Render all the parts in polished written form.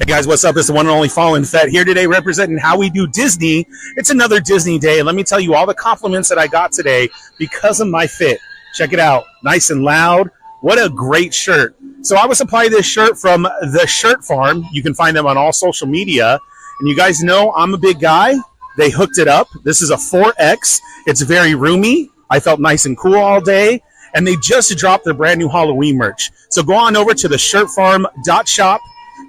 Hey guys, what's up? It's the one and only Fallen Fett here today representing how we do Disney. It's another Disney day, and let me tell you all the compliments that I got today because of my fit. Check it out. Nice and loud. What a great shirt. So I was supplied this shirt from The Shirt Farm. You can find them on all social media. And you guys know I'm a big guy. They hooked it up. This is a 4X. It's very roomy. I felt nice and cool all day. And they just dropped their brand new Halloween merch. So go on over to theshirtfarm.shop.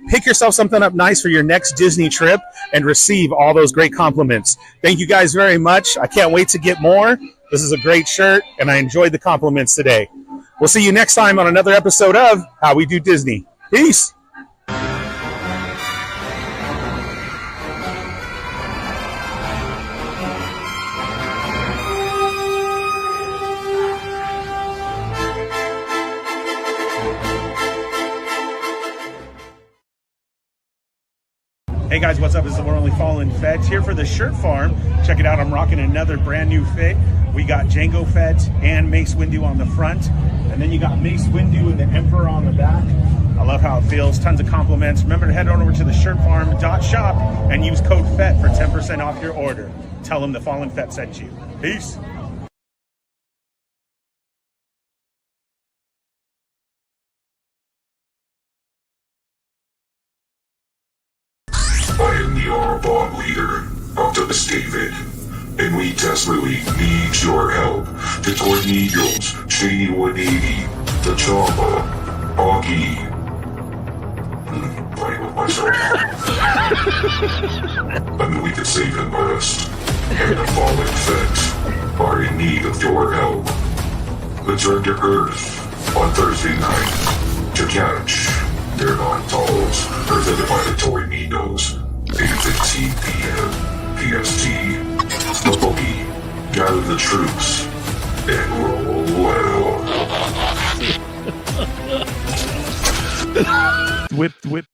Pick yourself something up nice for your next Disney trip and receive all those great compliments. Thank you guys very much. I can't wait to get more. This is a great shirt, and I enjoyed the compliments today. We'll see you next time on another episode of How We Do Disney. Peace. Hey guys, what's up? It's the one and only Fallen Fett here for the Shirt Farm. Check it out, I'm rocking another brand new fit. We got Jango Fett and Mace Windu on the front, and then you got Mace Windu and the Emperor on the back. I love how it feels, tons of compliments. Remember to head on over to the shirtfarm.shop and use code FETT for 10% off your order. Tell them the Fallen Fett sent you. Peace. I am the Arbonne leader, Optimus David, and we desperately need your help to Tornillos, Cheney 180, T'Challa, Augie. Playing with myself. I mean, we could save him first, and the Fallen Fett are in need of your help. Return to Earth on Thursday night to catch their non-tolls presented by the Tornillos. 8:15 p.m. PST. The boogie, gather the troops, and roll well. Whip.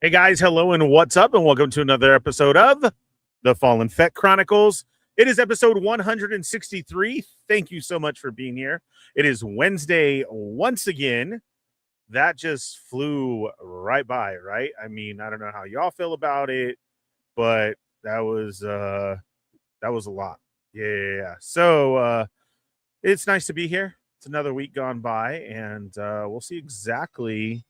Hey guys, hello and what's up, and welcome to another episode of the Fallen Fett Chronicles. It is episode 163. Thank you so much for being here. It is Wednesday once again. That just flew right by, right? I mean, I don't know how y'all feel about it. but that was a lot. Yeah. So it's nice to be here. It's another week gone by, and we'll see exactly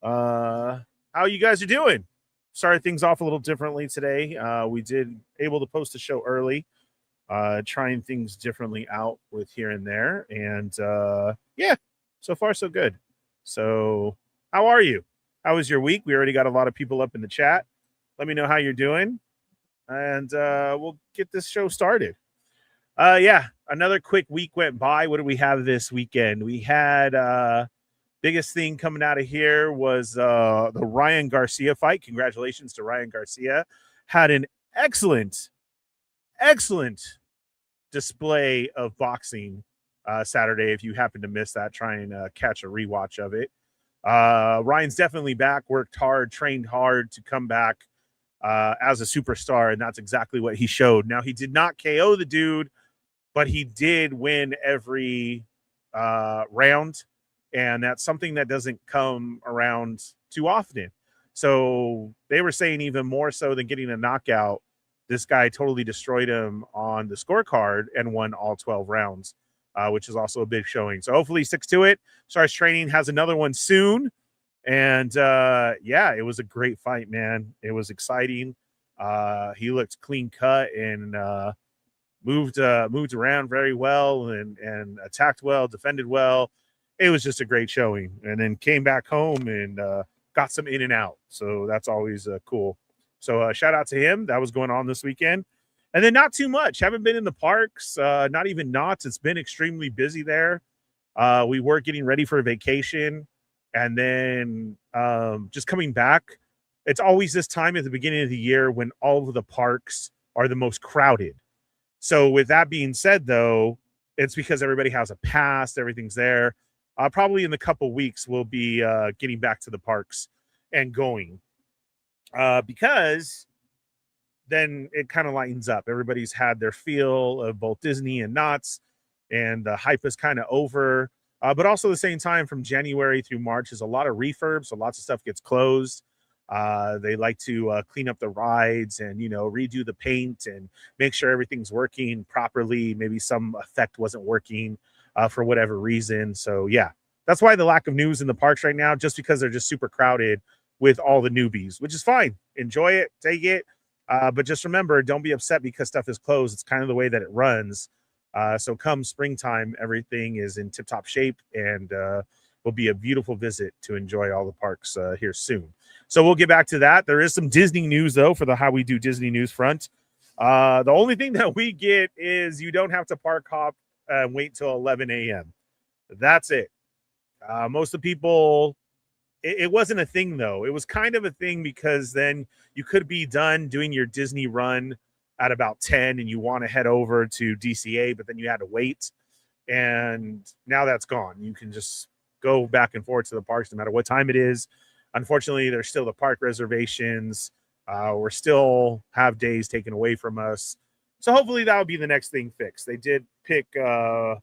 how you guys are doing. Started things off a little differently today. We did able to post a show early, trying things differently out with here and there, and yeah, so far so good. So how are you? How was your week? We already got a lot of people up in the chat. Let me know how you're doing, and we'll get this show started. Yeah, another quick week went by. What do we have this weekend? We had biggest thing coming out of here was the Ryan Garcia fight. Congratulations to Ryan Garcia. Had an excellent display of boxing Saturday. If you happen to miss that, try and catch a rewatch of it. Ryan's definitely back, worked hard, trained hard to come back as a superstar, and that's exactly what he showed. Now, he did not KO the dude, but he did win every round, and that's something that doesn't come around too often. So they were saying even more so than getting a knockout, this guy totally destroyed him on the scorecard and won all 12 rounds, which is also a big showing. So hopefully he sticks to it, starts training, has another one soon. And yeah, it was a great fight, man. It was exciting. He looked clean cut and moved around very well and attacked well, defended well. It was just a great showing, and then came back home and got some in and out. So that's always cool. So shout out to him. That was going on this weekend. And then not too much. Haven't been in the parks, not even Knott's. It's been extremely busy there. We were getting ready for a vacation, and then just coming back. It's always this time at the beginning of the year when all of the parks are the most crowded. So with that being said, though, it's because everybody has a pass. Everything's there. Probably in a couple weeks, we'll be getting back to the parks and going because then it kind of lightens up. Everybody's had their feel of both Disney and Knott's, and the hype is kind of over. But also at the same time, from January through March, is a lot of refurbs, so lots of stuff gets closed. They like to clean up the rides and, redo the paint and make sure everything's working properly. Maybe some effect wasn't working for whatever reason. So, yeah, that's why the lack of news in the parks right now, just because they're just super crowded with all the newbies, which is fine. Enjoy it, take it. But just remember, don't be upset because stuff is closed. It's kind of the way that it runs. So come springtime, everything is in tip-top shape, and will be a beautiful visit to enjoy all the parks here soon. So we'll get back to that. There is some Disney news, though, for the How We Do Disney news front. The only thing that we get is you don't have to park hop and wait till 11 a.m. That's it. Most of the people, it wasn't a thing, though. It was kind of a thing because then you could be done doing your Disney run at about 10 and you want to head over to DCA, but then you had to wait. And now that's gone. You can just go back and forth to the parks no matter what time it is. Unfortunately, there's still the park reservations. We're still have days taken away from us. So hopefully that will be the next thing fixed. They did pick a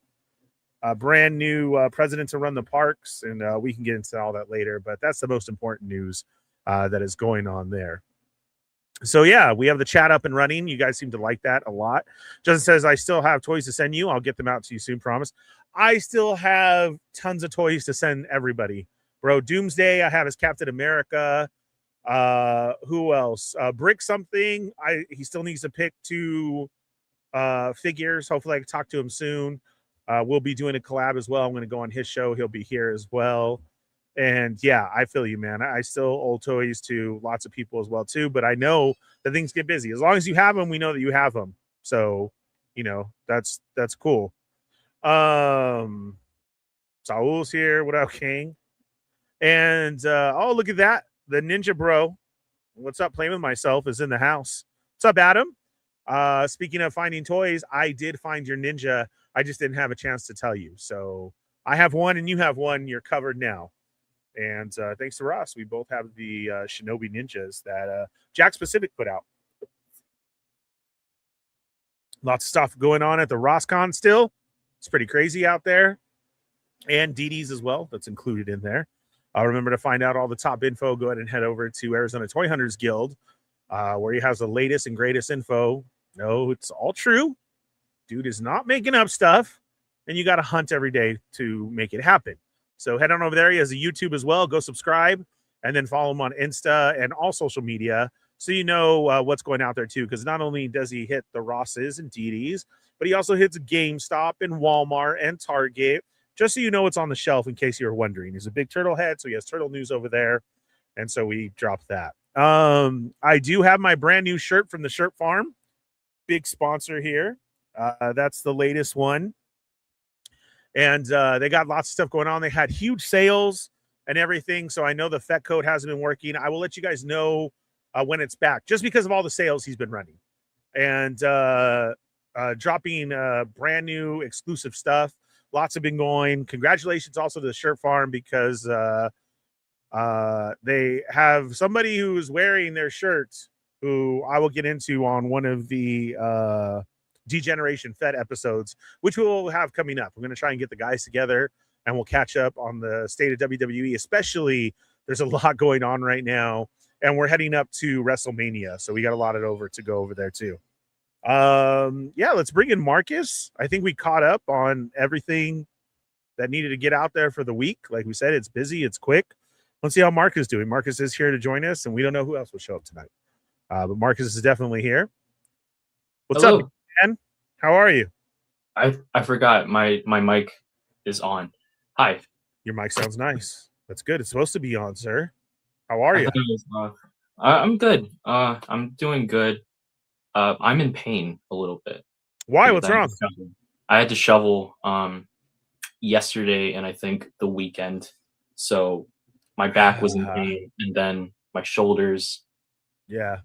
brand new president to run the parks, and we can get into all that later. But that's the most important news that is going on there. So, yeah, we have the chat up and running. You guys seem to like that a lot. Justin says, I still have toys to send you. I'll get them out to you soon, promise. I still have tons of toys to send everybody. Bro, Doomsday, I have as Captain America. Who else? Brick something. He still needs to pick 2 figures. Hopefully I can talk to him soon. We'll be doing a collab as well. I'm going to go on his show. He'll be here as well. And yeah, I feel you, man. I still owe toys to lots of people as well, too. But I know that things get busy. As long as you have them, we know that you have them. So, that's cool. Saul's here. What up, King? And oh, look at that. The Ninja Bro. What's up? Playing with myself is in the house. What's up, Adam? Speaking of finding toys, I did find your Ninja. I just didn't have a chance to tell you. So I have one and you have one. You're covered now. And thanks to Ross, we both have the Shinobi Ninjas that Jack Pacific put out. Lots of stuff going on at the RossCon still. It's pretty crazy out there. And DD's as well. That's included in there. Remember to find out all the top info. Go ahead and head over to Arizona Toy Hunters Guild. where he has the latest and greatest info. No, it's all true. Dude is not making up stuff, and you got to hunt every day to make it happen. So head on over there. He has a YouTube as well. Go subscribe and then follow him on Insta and all social media so you know what's going out there too. Because not only does he hit the Rosses and DDs, but he also hits GameStop and Walmart and Target, just so you know what's on the shelf in case you were wondering. He's a big turtle head, so he has turtle news over there. And so we dropped that. I do have my brand new shirt from the Shirt Farm. Big sponsor here. That's the latest one. And they got lots of stuff going on. They had huge sales and everything. So I know the FET code hasn't been working. I will let you guys know when it's back, just because of all the sales he's been running. And dropping brand new exclusive stuff. Lots have been going. Congratulations also to the Shirt Farm, because they have somebody who's wearing their shirts who I will get into on one of the Degeneration Fed episodes, which we'll have coming up. We're going to try and get the guys together and we'll catch up on the state of WWE, especially there's a lot going on right now and we're heading up to WrestleMania. So we got a lot to go over there too. Yeah, let's bring in Marcus. I think we caught up on everything that needed to get out there for the week. Like we said, it's busy, it's quick. Let's see how Marcus is doing. Marcus is here to join us, and we don't know who else will show up tonight. But Marcus is definitely here. What's Hello. up, man? How are you? I forgot my mic is on. Hi. Your mic sounds nice. That's good. It's supposed to be on, sir. How are you? I'm good. I'm doing good. I'm in pain a little bit. Why? What's wrong? I had to shovel yesterday and I think the weekend. So my back was in pain, and then my shoulders. Yeah.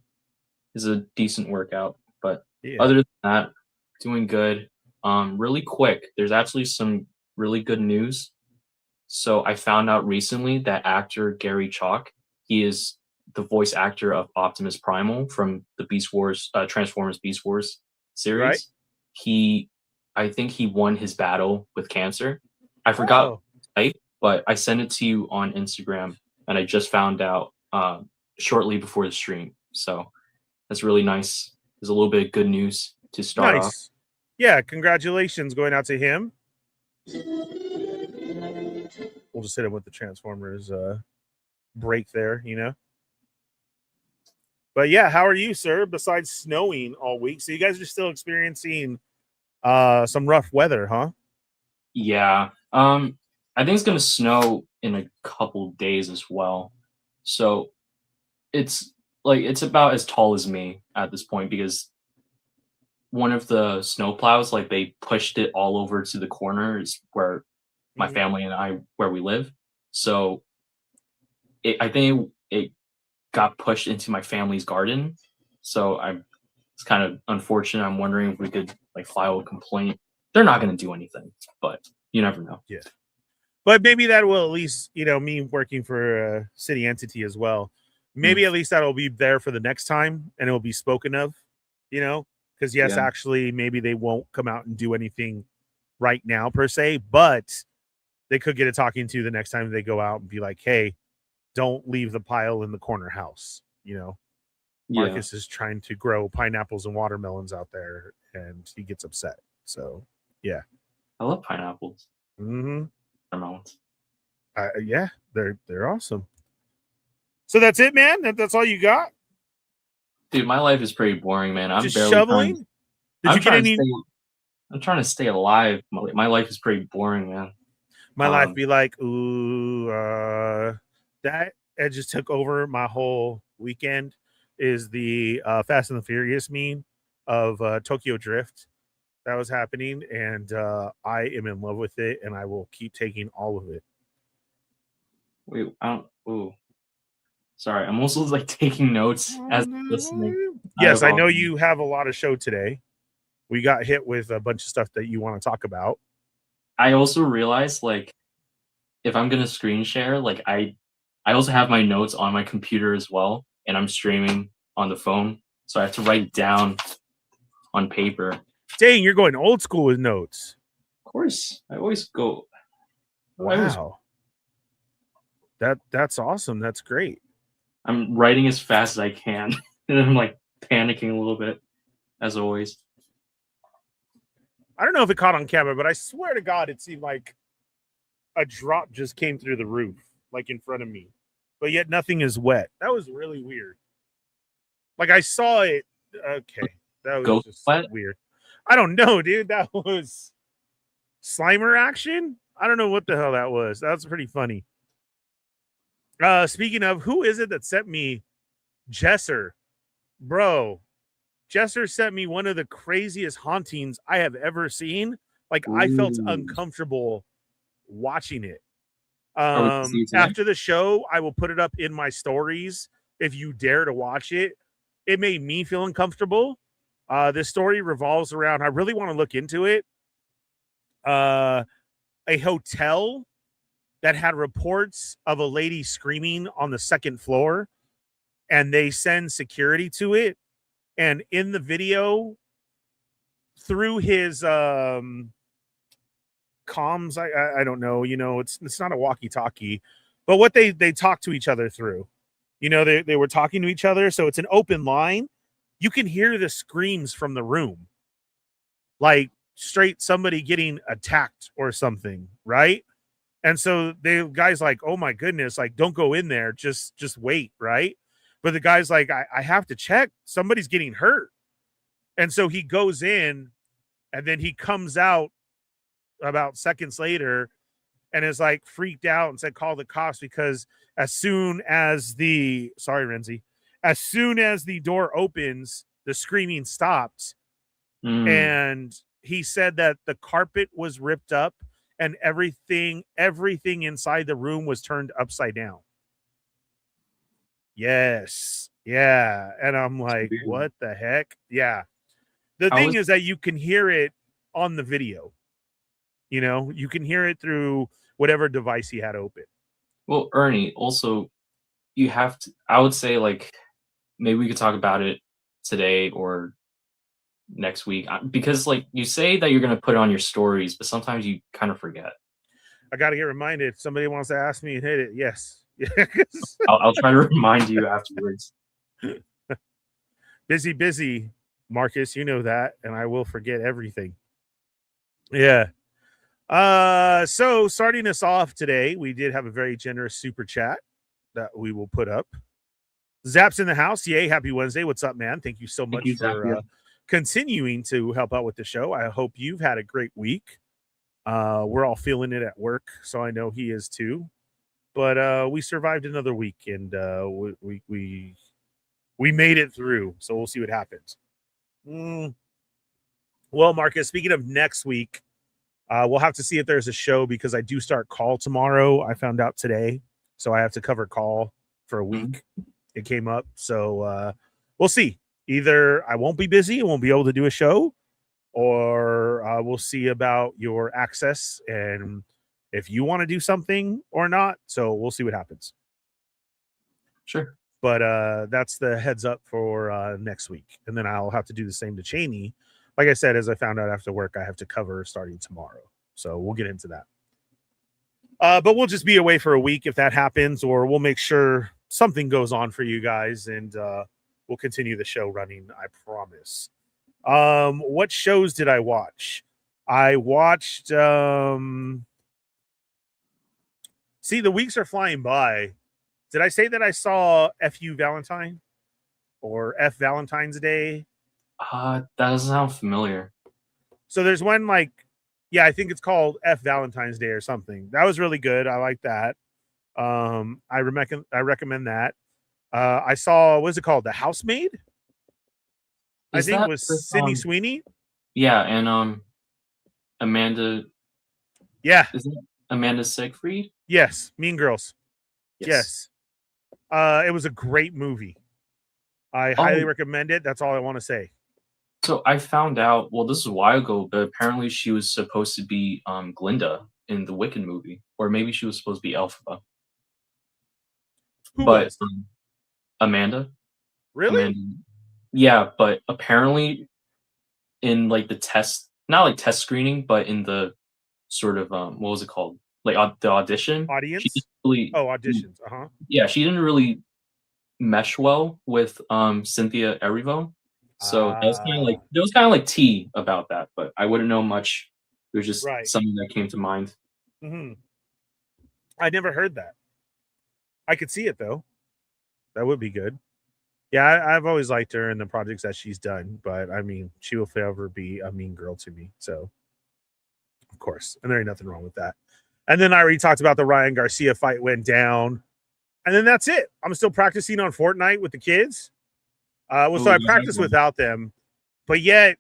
Is a decent workout, but yeah. Other than that, doing good. Really quick, there's actually some really good news. So I found out recently that actor Gary Chalk, he is the voice actor of Optimus Primal from the Beast Wars, Transformers Beast Wars series. Right. I think he won his battle with cancer. I forgot type, but I sent it to you on Instagram, and I just found out shortly before the stream. So that's really nice. There's a little bit of good news to start off. Yeah, congratulations going out to him. We'll just hit him with the Transformers break there, you know. But yeah, how are you, sir? Besides snowing all week, so you guys are still experiencing some rough weather, huh? Yeah. I think it's gonna snow in a couple days as well. So it's about as tall as me at this point, because one of the snow plows, like, they pushed it all over to the corners where my family and I, where we live. So I think it got pushed into my family's garden. So it's kind of unfortunate. I'm wondering if we could file a complaint. They're not going to do anything, but you never know. Yeah. But maybe that will at least, me working for a city entity as well. Maybe at least that'll be there for the next time and it will be spoken of, because actually maybe they won't come out and do anything right now per se, but they could get a talking to the next time they go out and be like, hey, don't leave the pile in the corner house. Marcus is trying to grow pineapples and watermelons out there and he gets upset. So, yeah. I love pineapples. Mm-hmm. Watermelons. Yeah, they're awesome. So that's it, man? That's all you got? Dude, my life is pretty boring, man. I'm just barely shoveling? I'm trying to stay alive. My life is pretty boring, man. My life be like, that just took over my whole weekend is the Fast and the Furious meme of Tokyo Drift that was happening, and I am in love with it, and I will keep taking all of it. Wait, sorry, I'm also taking notes as listening. Yes, I know you have a lot of show today. We got hit with a bunch of stuff that you want to talk about. I also realized, if I'm gonna screen share, I also have my notes on my computer as well, and I'm streaming on the phone, so I have to write down on paper. Dang, you're going old school with notes. Of course, I always go. Wow, that's awesome. That's great. I'm writing as fast as I can. And I'm like panicking a little bit, as always. I don't know if it caught on camera, but I swear to God, it seemed like a drop just came through the roof, like in front of me, but yet nothing is wet. That was really weird. Like I saw it. Okay, that was Ghost just wet? weird. I don't know, dude. That was Slimer action. I don't know what the hell that was. That was pretty funny. Speaking of, who is it that sent me Jesser? Bro, Jesser sent me one of the craziest hauntings I have ever seen. Like I felt Ooh. uncomfortable watching it. Are we gonna see it today? After the show, I will put it up in my stories if you dare to watch it. It made me feel uncomfortable. This story revolves around, I really want to look into it. A hotel that had reports of a lady screaming on the second floor, and they send security to it. And in the video, through his comms, I don't know, you know, it's not a walkie-talkie, but what they talk to each other through, you know, they were talking to each other, so it's an open line. You can hear the screams from the room, like straight somebody getting attacked or something, right? And so the guy's like, oh my goodness, like don't go in there, just wait, right? But the guy's like, I have to check, somebody's getting hurt. And so he goes in, and then he comes out about seconds later and is like freaked out and said, call the cops, because as soon as the door opens, the screaming stops. And he said that the carpet was ripped up and everything inside the room was turned upside down. Yes. Yeah. And I'm like, what the heck? Yeah. The thing is that you can hear it on the video. You know, you can hear it through whatever device he had open. Well, Ernie, also, you have to, I would say, like, maybe we could talk about it today or next week, because, like, you say that you're going to put it on your stories, but sometimes you kind of forget. I got to get reminded. If somebody wants to ask me and hit it, yes. I'll try to remind you afterwards. Busy, Marcus. You know that, and I will forget everything. Yeah. So starting us off today, we did have a very generous super chat that we will put up. Zap's in the house. Yay, happy Wednesday. What's up, man? Thank you so much for continuing to help out with the show. I hope you've had a great week. We're all feeling it at work, so I know he is too. But we survived another week, and we made it through. So we'll see what happens. Well, Marcus, speaking of next week, we'll have to see if there's a show, because I do start call tomorrow. I found out today, so I have to cover call for a week. It came up, so we'll see. Either I won't be busy and won't be able to do a show, or we'll see about your access and if you want to do something or not. So we'll see what happens. Sure. But that's the heads up for next week. And then I'll have to do the same to Cheney. Like I said, as I found out after work, I have to cover starting tomorrow. So we'll get into that. But we'll just be away for a week if that happens, or we'll make sure something goes on for you guys, and we'll continue the show running, I promise. What shows did I watch? I watched see, the weeks are flying by. Did I say that I saw FU Valentine or F Valentine's Day? That doesn't sound familiar. So there's one, like, yeah, I think it's called F Valentine's Day or something. That was really good. I like that. I recommend that. I saw, what is it called? The Housemaid? I think it was Sydney Sweeney. Yeah, and Amanda. Yeah. Is it Amanda Seyfried? Yes, Mean Girls. Yes. It was a great movie. I highly recommend it. That's all I want to say. So I found out, well, this is a while ago, but apparently she was supposed to be Glinda in the Wicked movie, or maybe she was supposed to be Elphaba. Who was? Amanda. Really? Amanda. Yeah, but apparently in like the test, not like test screening, but in the sort of what was it called? Like the audition. Audience? She didn't really, auditions. Yeah, she didn't really mesh well with Cynthia Erivo. So there was kind of like tea about that, but I wouldn't know much. It was just Right. something that came to mind. Mm-hmm. I never heard that. I could see it though. That would be good. Yeah, I've always liked her in the projects that she's done, but I mean, she will forever be a mean girl to me. So, of course, and there ain't nothing wrong with that. And then I already talked about the Ryan Garcia fight went down, and then that's it. I'm still practicing on Fortnite with the kids. So I practiced without them, but yet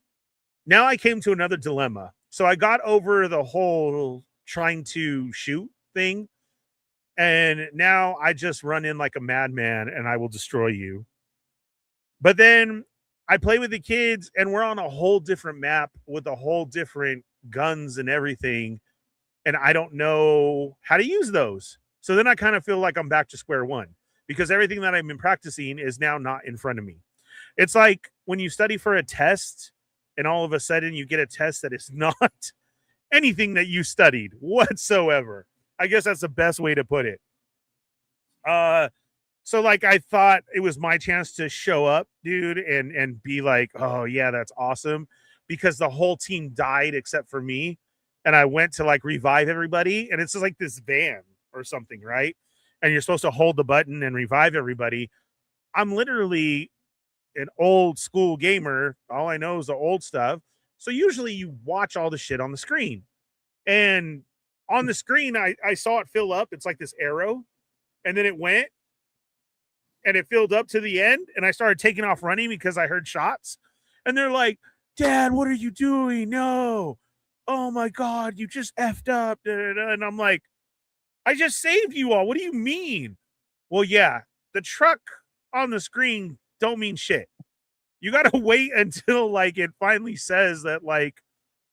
now I came to another dilemma. So I got over the whole trying to shoot thing, and now I just run in like a madman and I will destroy you. But then I play with the kids and we're on a whole different map with a whole different guns and everything. And I don't know how to use those. So then I kind of feel like I'm back to square one because everything that I've been practicing is now not in front of me. It's like when you study for a test and all of a sudden you get a test that is not anything that you studied whatsoever. I guess that's the best way to put it. So like I thought it was my chance to show up, dude, and be like, oh yeah, that's awesome. Because the whole team died except for me. And I went to like revive everybody. And it's just like this van or something, right? And you're supposed to hold the button and revive everybody. I'm literally an old school gamer. All I know is the old stuff. So usually you watch all the shit on the screen. And on the screen, I saw it fill up. It's like this arrow. And then it went. And it filled up to the end, and I started taking off running because I heard shots. And they're like, Dad, what are you doing? No. Oh, my God, you just effed up. And I'm like, I just saved you all. What do you mean? Well, yeah, the truck on the screen don't mean shit. You got to wait until, like, it finally says that, like,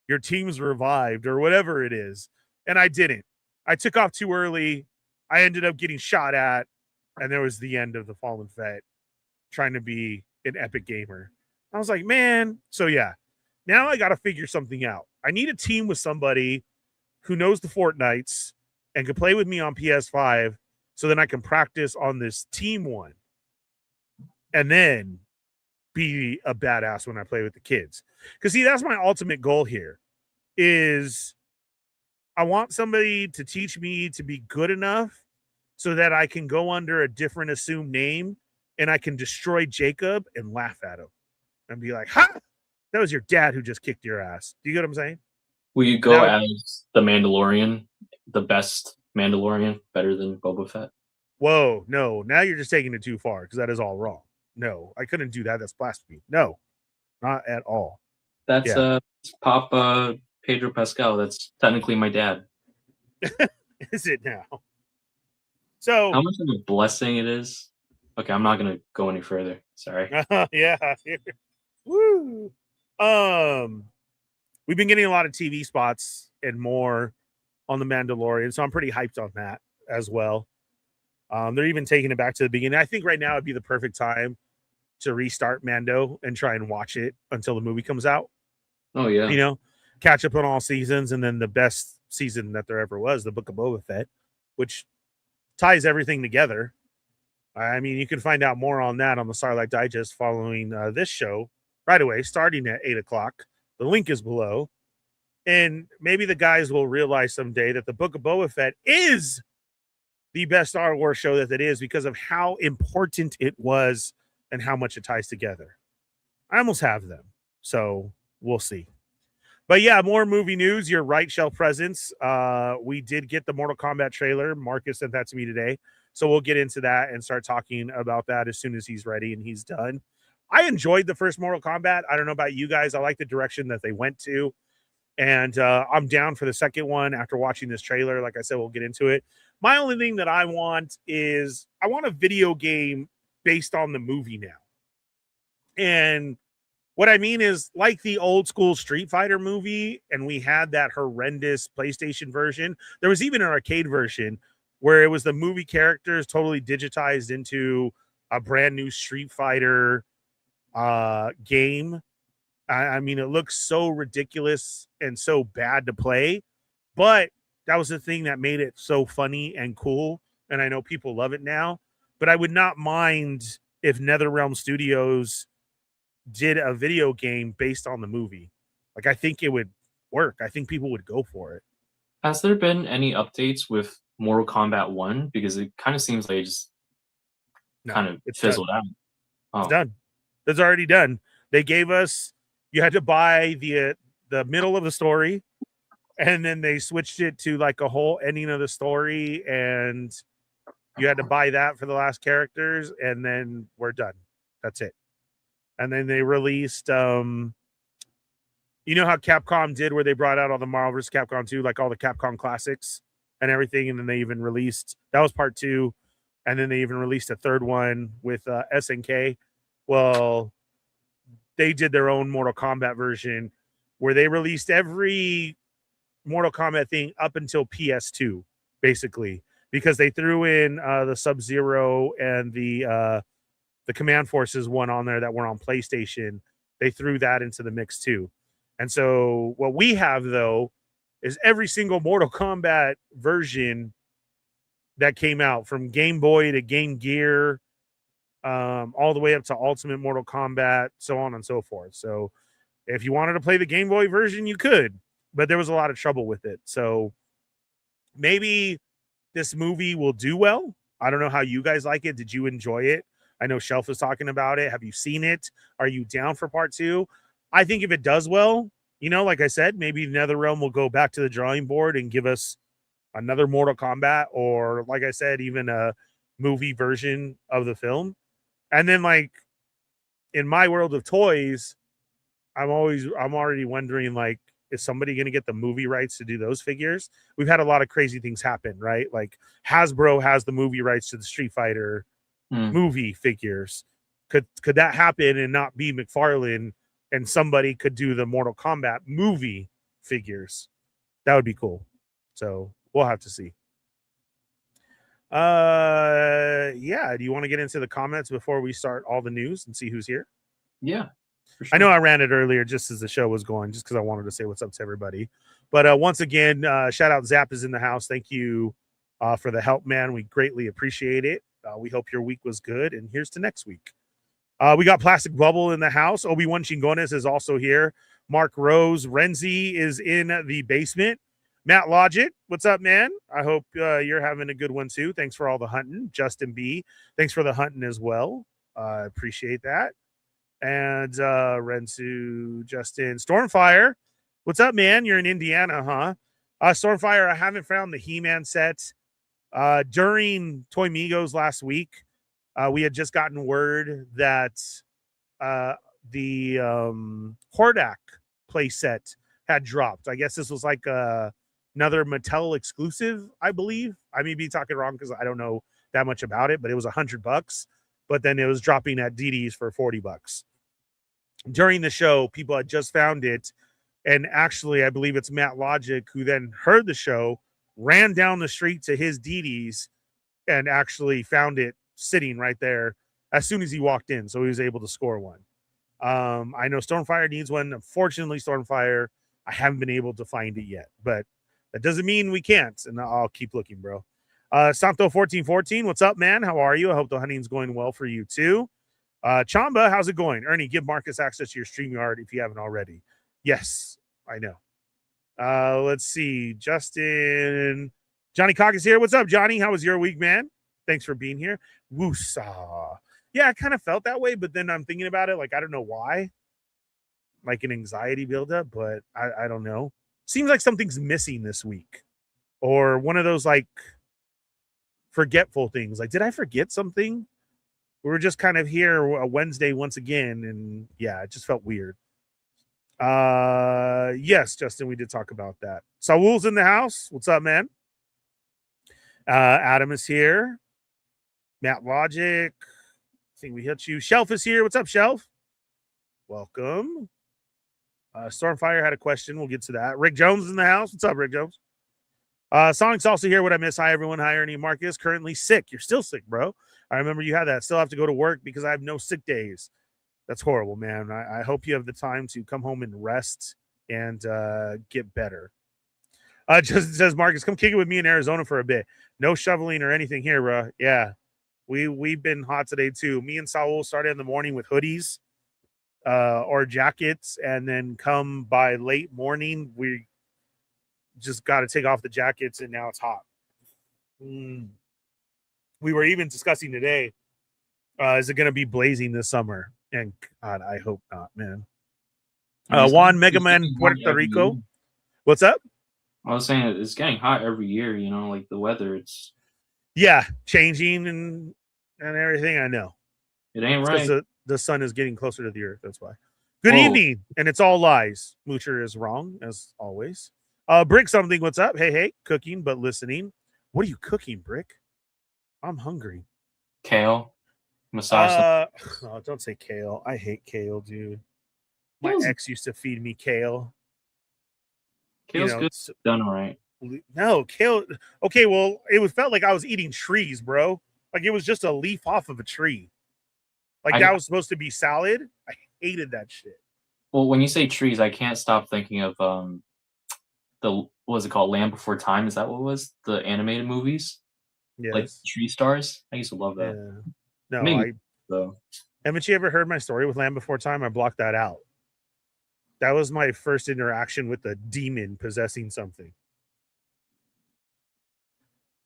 your team's revived or whatever it is. And I didn't. I took off too early. I ended up getting shot at. And there was the end of the Fallen Fett trying to be an epic gamer. I was like, man. So yeah, now I got to figure something out. I need a team with somebody who knows the Fortnites and can play with me on PS5 so then I can practice on this team one and then be a badass when I play with the kids. Because see, that's my ultimate goal here is I want somebody to teach me to be good enough so that I can go under a different assumed name and I can destroy Jacob and laugh at him and be like, ha, that was your dad who just kicked your ass. Do you get what I'm saying? Will you go as the Mandalorian, the best Mandalorian, better than Boba Fett? Whoa, no. Now you're just taking it too far because that is all wrong. No, I couldn't do that. That's blasphemy. No, not at all. That's Papa Pedro Pascal. That's technically my dad. Is it now? So how much of a blessing it is. Okay, I'm not gonna go any further. Sorry. Yeah. Woo. We've been getting a lot of TV spots and more on the Mandalorian, so I'm pretty hyped on that as well. They're even taking it back to the beginning. I think right now would be the perfect time to restart Mando and try and watch it until the movie comes out. Oh yeah. You know, catch up on all seasons, and then the best season that there ever was, the Book of Boba Fett, which ties everything together. I mean, you can find out more on that on the Starlight Digest following this show right away, starting at 8 o'clock. The link is below. And maybe the guys will realize someday that the Book of Boba Fett is the best Star Wars show that it is because of how important it was and how much it ties together. I almost have them, so we'll see. But yeah, more movie news. You're right, Shelf Presence. We did get the Mortal Kombat trailer. Marcus sent that to me today. So we'll get into that and start talking about that as soon as he's ready and he's done. I enjoyed the first Mortal Kombat. I don't know about you guys. I like the direction that they went to. And I'm down for the second one after watching this trailer. Like I said, we'll get into it. My only thing that I want is I want a video game based on the movie now. And what I mean is like the old school Street Fighter movie, and we had that horrendous PlayStation version. There was even an arcade version where it was the movie characters totally digitized into a brand new Street Fighter game. I mean, it looks so ridiculous and so bad to play, but that was the thing that made it so funny and cool. And I know people love it now. but I would not mind if NetherRealm Studios did a video game based on the movie. Like, I think it would work. I think people would go for it. Has there been any updates with Mortal Kombat 1? Because it kind of seems like it just kind of it's fizzled out. It's done. It's already done. They gave us, you had to buy the middle of the story, and then they switched it to like a whole ending of the story, and you had to buy that for the last characters, and then we're done. That's it. And then they released, you know how Capcom did where they brought out all the Marvel vs. Capcom 2, like all the Capcom classics and everything, and then they even released, that was part 2, and then they even released a third one with SNK. Well, they did their own Mortal Kombat version where they released every Mortal Kombat thing up until PS2, basically, because they threw in the Sub-Zero and the Command Forces one on there that were on PlayStation. They threw that into the mix too. And so what we have, though, is every single Mortal Kombat version that came out, from Game Boy to Game Gear, all the way up to Ultimate Mortal Kombat, so on and so forth. So if you wanted to play the Game Boy version, you could, but there was a lot of trouble with it. So maybe this movie will do well. I don't know how you guys like it. Did you enjoy it? I know Shelf was talking about it. Have you seen it? Are you down for part 2? I think if it does well, you know, like I said, maybe NetherRealm will go back to the drawing board and give us another Mortal Kombat, or like I said, even a movie version of the film. And then, like, in my world of toys, I'm already wondering, like, is somebody going to get the movie rights to do those figures? We've had a lot of crazy things happen, right? Like Hasbro has the movie rights to the Street Fighter movie figures. Could that happen and not be McFarlane, and somebody could do the Mortal Kombat movie figures? That would be cool. So we'll have to see. Yeah, do you want to get into the comments before we start all the news and see who's here? Yeah, for sure. I know I ran it earlier just as the show was going, just because I wanted to say what's up to everybody. But once again, shout out, Zap is in the house. Thank you for the help, man. We greatly appreciate it. We hope your week was good, and here's to next week. We got Plastic Bubble in the house. Obi-Wan Chingones is also here. Mark Rose. Renzi is in the basement. Matt Logic, what's up, man? I hope you're having a good one, too. Thanks for all the hunting. Justin B, thanks for the hunting as well. Appreciate that. And Rensu, Justin. Stormfire, what's up, man? You're in Indiana, huh? Stormfire, I haven't found the He-Man set. During Toymigos last week, we had just gotten word that the Hordak playset had dropped. I guess this was like another Mattel exclusive, I believe. I may be talking wrong because I don't know that much about it, but it was $100. But then it was dropping at DD's for $40. During the show, people had just found it, and actually, I believe it's Matt Logic who then heard the show, ran down the street to his DD's, and actually found it sitting right there as soon as he walked in, so he was able to score one. I know Stormfire needs one. Unfortunately, Stormfire, I haven't been able to find it yet, but that doesn't mean we can't, and I'll keep looking, bro. Santo1414, what's up, man? How are you? I hope the hunting's going well for you, too. Chamba, how's it going? Ernie, give Marcus access to your StreamYard if you haven't already. Yes, I know. Let's see. Justin. Johnny Cock is here. What's up, Johnny? How was your week, man? Thanks for being here. Woosaw. Yeah, I kind of felt that way, but then I'm thinking about it. Like, I don't know why. Like an anxiety buildup, but I don't know. Seems like something's missing this week. Or one of those, like, forgetful things. Like, did I forget something? We were just kind of here a Wednesday once again, and yeah, it just felt weird. Yes, Justin, we did talk about that. Saul's in the house. What's up, man? Adam is here. Matt Logic. I think we hit you. Shelf is here. What's up, Shelf? Welcome. Stormfire had a question. We'll get to that. Rick Jones is in the house. What's up, Rick Jones? Sonic's also here. What I miss? Hi, everyone. Hi, Ernie. Marcus. Currently sick. You're still sick, bro. I remember you had that. Still have to go to work because I have no sick days. That's horrible, man. I hope you have the time to come home and rest and get better. Just says Marcus, come kick it with me in Arizona for a bit. No shoveling or anything here, bro. Yeah. We've been hot today too. Me and Saul started in the morning with hoodies or jackets, and then come by late morning, we just got to take off the jackets, and now it's hot. We were even discussing today, is it going to be blazing this summer? And God, I hope not, man. Juan Mega Man Puerto Rico. What's up? I was saying it's getting hot every year, you know, like the weather, it's changing and everything. I know. It ain't right. Because the sun is getting closer to the earth. That's why. Good evening. And it's all lies. Moocher is wrong, as always. Brick something, what's up? Hey, cooking, but listening. What are you cooking, Brick? I'm hungry. Kale. Massage. Oh, don't say kale. I hate kale, dude. My ex used to feed me kale. Kale's good done right. No, kale. Okay, well, it felt like I was eating trees, bro. Like it was just a leaf off of a tree. Like that was supposed to be salad. I hated that shit. Well, when you say trees, I can't stop thinking of what was it called? Land Before Time? Is that what it was? The animated movies? Yes. Like Tree Stars? I used to love that. Yeah. No, haven't you ever heard my story with Land Before Time? I blocked that out. That was my first interaction with a demon possessing something.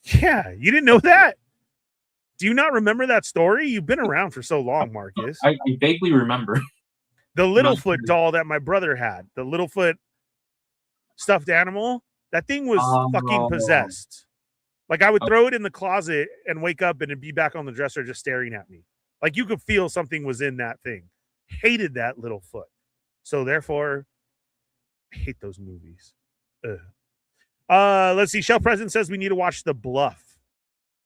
Yeah, you didn't know that? Do you not remember that story? You've been around for so long, Marcus. I vaguely remember. The Littlefoot doll that my brother had, the Littlefoot stuffed animal, that thing was fucking possessed. Like I would throw it in the closet and wake up and it'd be back on the dresser just staring at me. Like you could feel something was in that thing. Hated that Littlefoot. So therefore, I hate those movies. Ugh. Let's see. Shelf President says we need to watch The Bluff.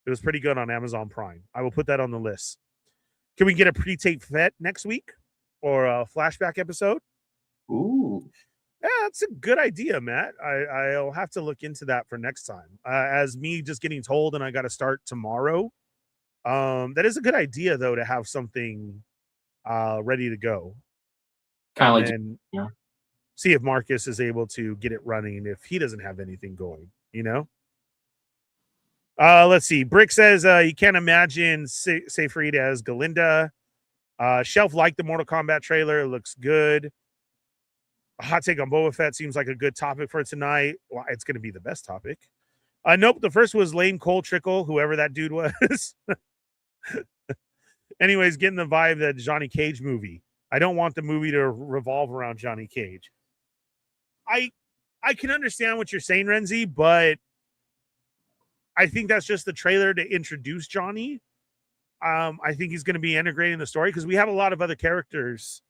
It was pretty good on Amazon Prime. I will put that on the list. Can we get a pre-tape vet next week or a flashback episode? Ooh. Yeah, that's a good idea, Matt. I'll have to look into that for next time. As me just getting told and I got to start tomorrow. That is a good idea, though, to have something ready to go. Kind of like, see if Marcus is able to get it running if he doesn't have anything going, you know? Let's see. Brick says you can't imagine Seyfried as Galinda. Shelf liked the Mortal Kombat trailer. It looks good. A hot take on Boba Fett seems like a good topic for tonight. Well, it's going to be the best topic. Nope, the first was Lame Cole Trickle, whoever that dude was. Anyways, getting the vibe that Johnny Cage movie. I don't want the movie to revolve around Johnny Cage. I can understand what you're saying, Renzi, but I think that's just the trailer to introduce Johnny. I think he's going to be integrating the story because we have a lot of other characters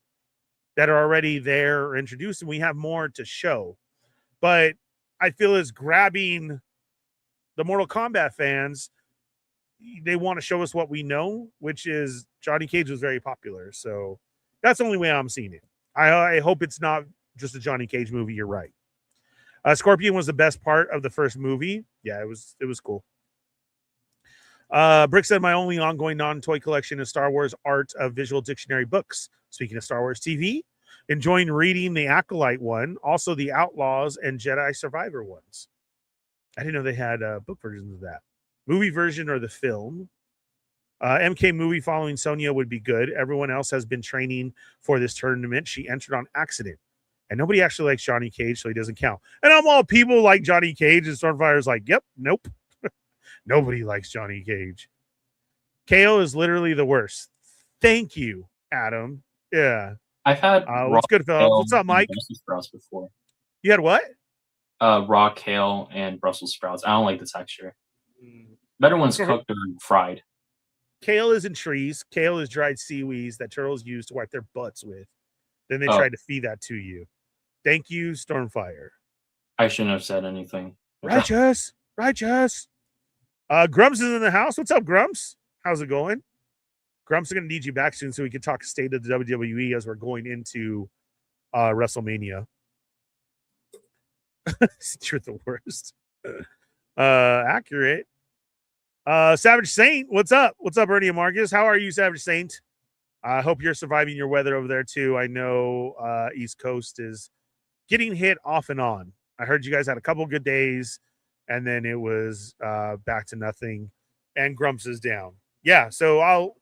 that are already there or introduced, and we have more to show. But I feel as grabbing the Mortal Kombat fans, they want to show us what we know, which is Johnny Cage was very popular. So that's the only way I'm seeing it. I hope it's not just a Johnny Cage movie. You're right. Scorpion was the best part of the first movie. Yeah, it was cool. Brick said my only ongoing non-toy collection is Star Wars Art of Visual Dictionary books. Speaking of Star Wars TV, enjoying reading the Acolyte one, also the Outlaws and Jedi Survivor ones. I didn't know they had book versions of that. Movie version or the film. MK movie following Sonya would be good. Everyone else has been training for this tournament. She entered on accident. And nobody actually likes Johnny Cage, so he doesn't count. And I'm all people like Johnny Cage, and Stormfire's like, yep, nope. Nobody likes Johnny Cage. KO is literally the worst. Thank you, Adam. Yeah. I've had what's good, Phil? What's up, Mike? Brussels sprouts before. You had what? Raw kale and Brussels sprouts. I don't like the texture. Better one's cooked or fried. Kale isn't trees. Kale is dried seaweeds that turtles use to wipe their butts with. Then they tried to feed that to you. Thank you, Stormfire. I shouldn't have said anything. Righteous. Grumps is in the house. What's up, Grumps? How's it going? Grumps are going to need you back soon so we can talk state of the WWE as we're going into WrestleMania. You're the worst. Accurate. Savage Saint, what's up? What's up, Ernie and Marcus? How are you, Savage Saint? I hope you're surviving your weather over there, too. I know East Coast is getting hit off and on. I heard you guys had a couple good days, and then it was back to nothing, and Grumps is down. yeah, so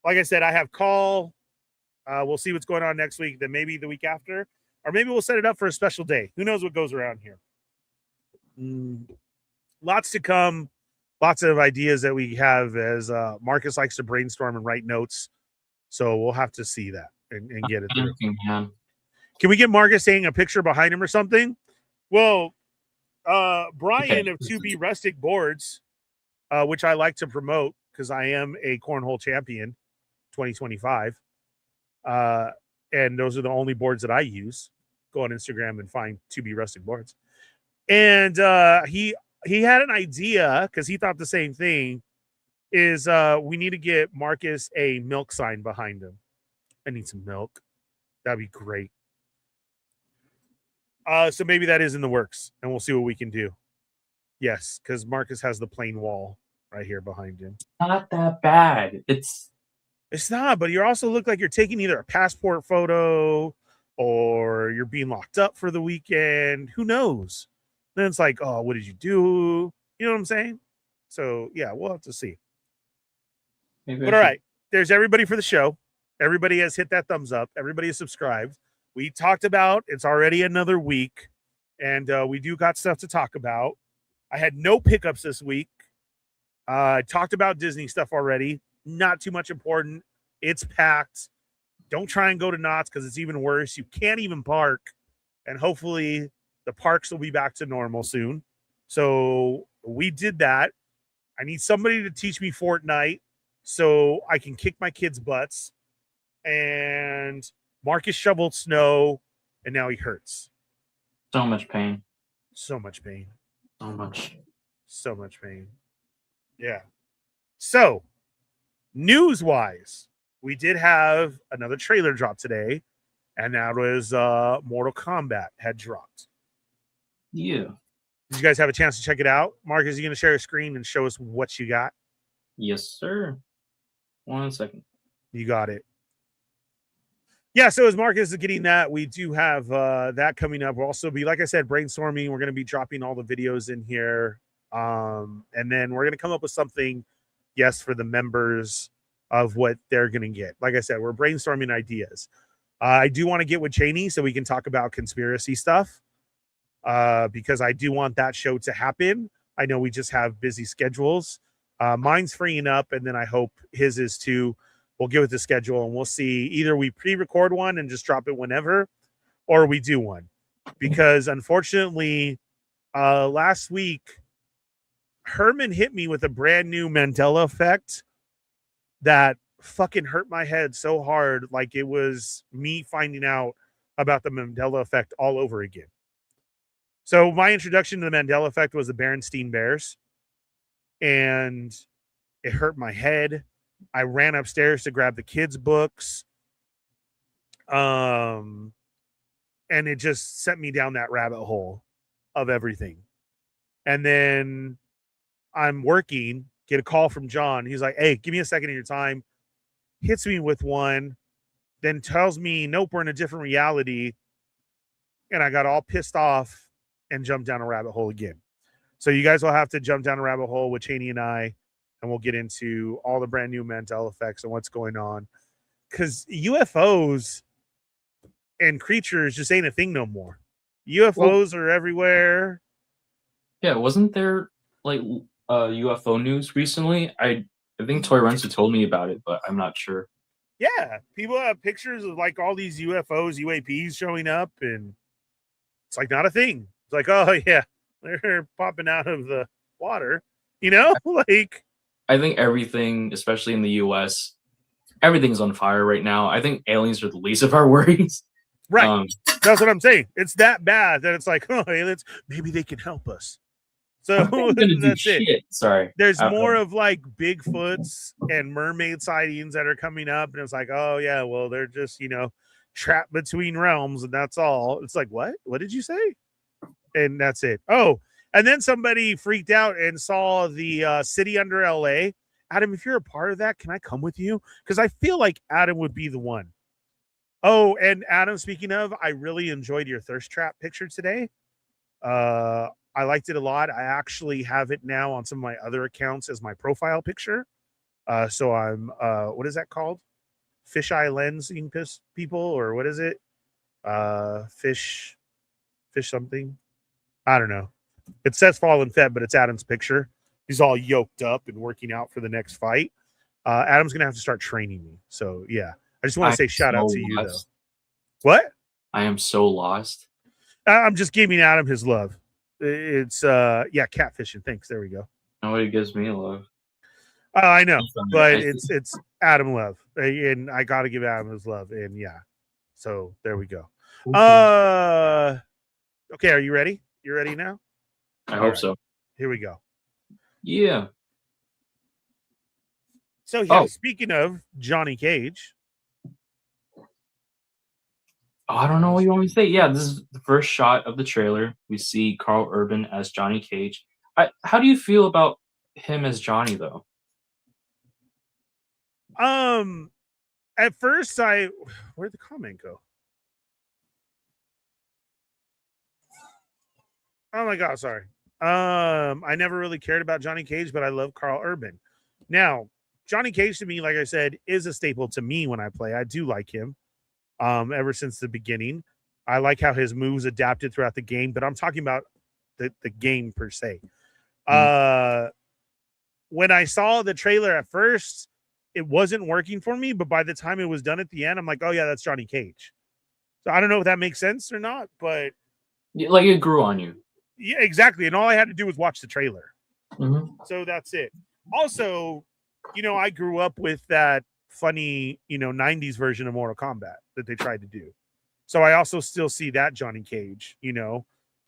like I said, I have call. We'll see what's going on next week. Then maybe the week after, or maybe we'll set it up for a special day. Who knows what goes around here? Lots to come. Lots of ideas that we have as Marcus likes to brainstorm and write notes. So we'll have to see that and get it through. Man. Can we get Marcus saying a picture behind him or something? Well, Brian of 2B Rustic Boards, which I like to promote because I am a cornhole champion 2025. And those are the only boards that I use. Go on Instagram and find 2B Rustic Boards. And he had an idea because he thought the same thing. Is we need to get Marcus a milk sign behind him. I need some milk. That'd be great. So maybe that is in the works, and we'll see what we can do. Yes, because Marcus has the plain wall right here behind him. Not that bad. It's not, but you also look like you're taking either a passport photo or you're being locked up for the weekend. Who knows? Then it's like, oh, what did you do? You know what I'm saying? So yeah, we'll have to see. But all right, there's everybody for the show. Everybody has hit that thumbs up. Everybody is subscribed. We talked about it's already another week, and we do got stuff to talk about. I had no pickups this week. I talked about Disney stuff already. Not too much important. It's packed. Don't try and go to Knott's because it's even worse. You can't even park, and hopefully the parks will be back to normal soon. So we did that. I need somebody to teach me Fortnite so I can kick my kids' butts. And Marcus shoveled snow, and now he hurts. so much pain. So much pain. So much. So much pain. Yeah. So, news-wise, we did have another trailer drop today, and that was Mortal Kombat had dropped. Yeah. Did you guys have a chance to check it out? Marcus, are you going to share your screen and show us what you got? Yes, sir. 1 second. You got it. Yeah, so as Marcus is getting that, we do have that coming up. We'll also be, like I said, brainstorming. We're going to be dropping all the videos in here. And then we're going to come up with something, yes, for the members of what they're going to get. Like I said, we're brainstorming ideas. I do want to get with Cheney so we can talk about conspiracy stuff because I do want that show to happen. I know we just have busy schedules. Mine's freeing up, and then I hope his is too. We'll get with the schedule, and we'll see. Either we pre-record one and just drop it whenever, or we do one. Because, unfortunately, last week, Herman hit me with a brand new Mandela effect that fucking hurt my head so hard, like it was me finding out about the Mandela effect all over again. So my introduction to the Mandela effect was the Berenstein Bears, and it hurt my head. I ran upstairs to grab the kids' books. And it just sent me down that rabbit hole of everything. And then I'm working, get a call from John. He's like, hey, give me a second of your time. Hits me with one, then tells me, nope, we're in a different reality. And I got all pissed off and jumped down a rabbit hole again. So you guys will have to jump down a rabbit hole with Cheney and I, and we'll get into all the brand new Mandela effects and what's going on. Because UFOs and creatures just ain't a thing no more. UFOs are everywhere. Yeah, wasn't there like UFO news recently? I think Toy Renzo told me about it, but I'm not sure. Yeah, people have pictures of like all these UFOs, UAPs showing up, and it's like not a thing. It's like, oh yeah, they're popping out of the water, you know? Like, I think everything, especially in the US, everything's on fire right now. I think aliens are the least of our worries. Right. That's what I'm saying. It's that bad that it's like, oh, aliens, maybe they can help us. So that's it. Sorry. There's more of like Bigfoots and mermaid sightings that are coming up. And it's like, oh, yeah, well, they're just, you know, trapped between realms. And that's all. It's like, what? What did you say? And that's it. Oh, and then somebody freaked out and saw the city under LA. Adam, if you're a part of that, can I come with you? Because I feel like Adam would be the one. Oh, and Adam, speaking of, I really enjoyed your thirst trap picture today. I liked it a lot. I actually have it now on some of my other accounts as my profile picture. So I'm what is that called? Fisheye lensing people, or what is it? Fish something. I don't know. It says Fallen Fett, but it's Adam's picture. He's all yoked up and working out for the next fight. Adam's gonna have to start training me. So yeah, I just want to say shout out to you though. What? I am so lost. I'm just giving Adam his love. It's yeah, catfishing. Thanks. There we go. Nobody gives me love. I know, but it's Adam love, and I got to give Adam his love, and yeah. So there we go. Okay, are you ready? You ready now? I hope so. Here we go. Yeah. So yeah, speaking of Johnny Cage. I don't know what you want me to say. Yeah, this is the first shot of the trailer. We see Carl Urban as Johnny Cage. How do you feel about him as Johnny, though? At first where'd the comment go? Oh my god, sorry. I never really cared about Johnny Cage, but I love Carl Urban. Now, Johnny Cage to me, like I said, is a staple to me when I play. I do like him. Ever since the beginning. I like how his moves adapted throughout the game, but I'm talking about the game per se. When I saw the trailer at first, it wasn't working for me, but by the time it was done at the end, I'm like, oh yeah, that's Johnny Cage. So I don't know if that makes sense or not, but like it grew on you. Yeah, exactly. And all I had to do was watch the trailer. Mm-hmm. So that's it. Also, I grew up with that funny, 90s version of Mortal Kombat that they tried to do. So I also still see that Johnny Cage,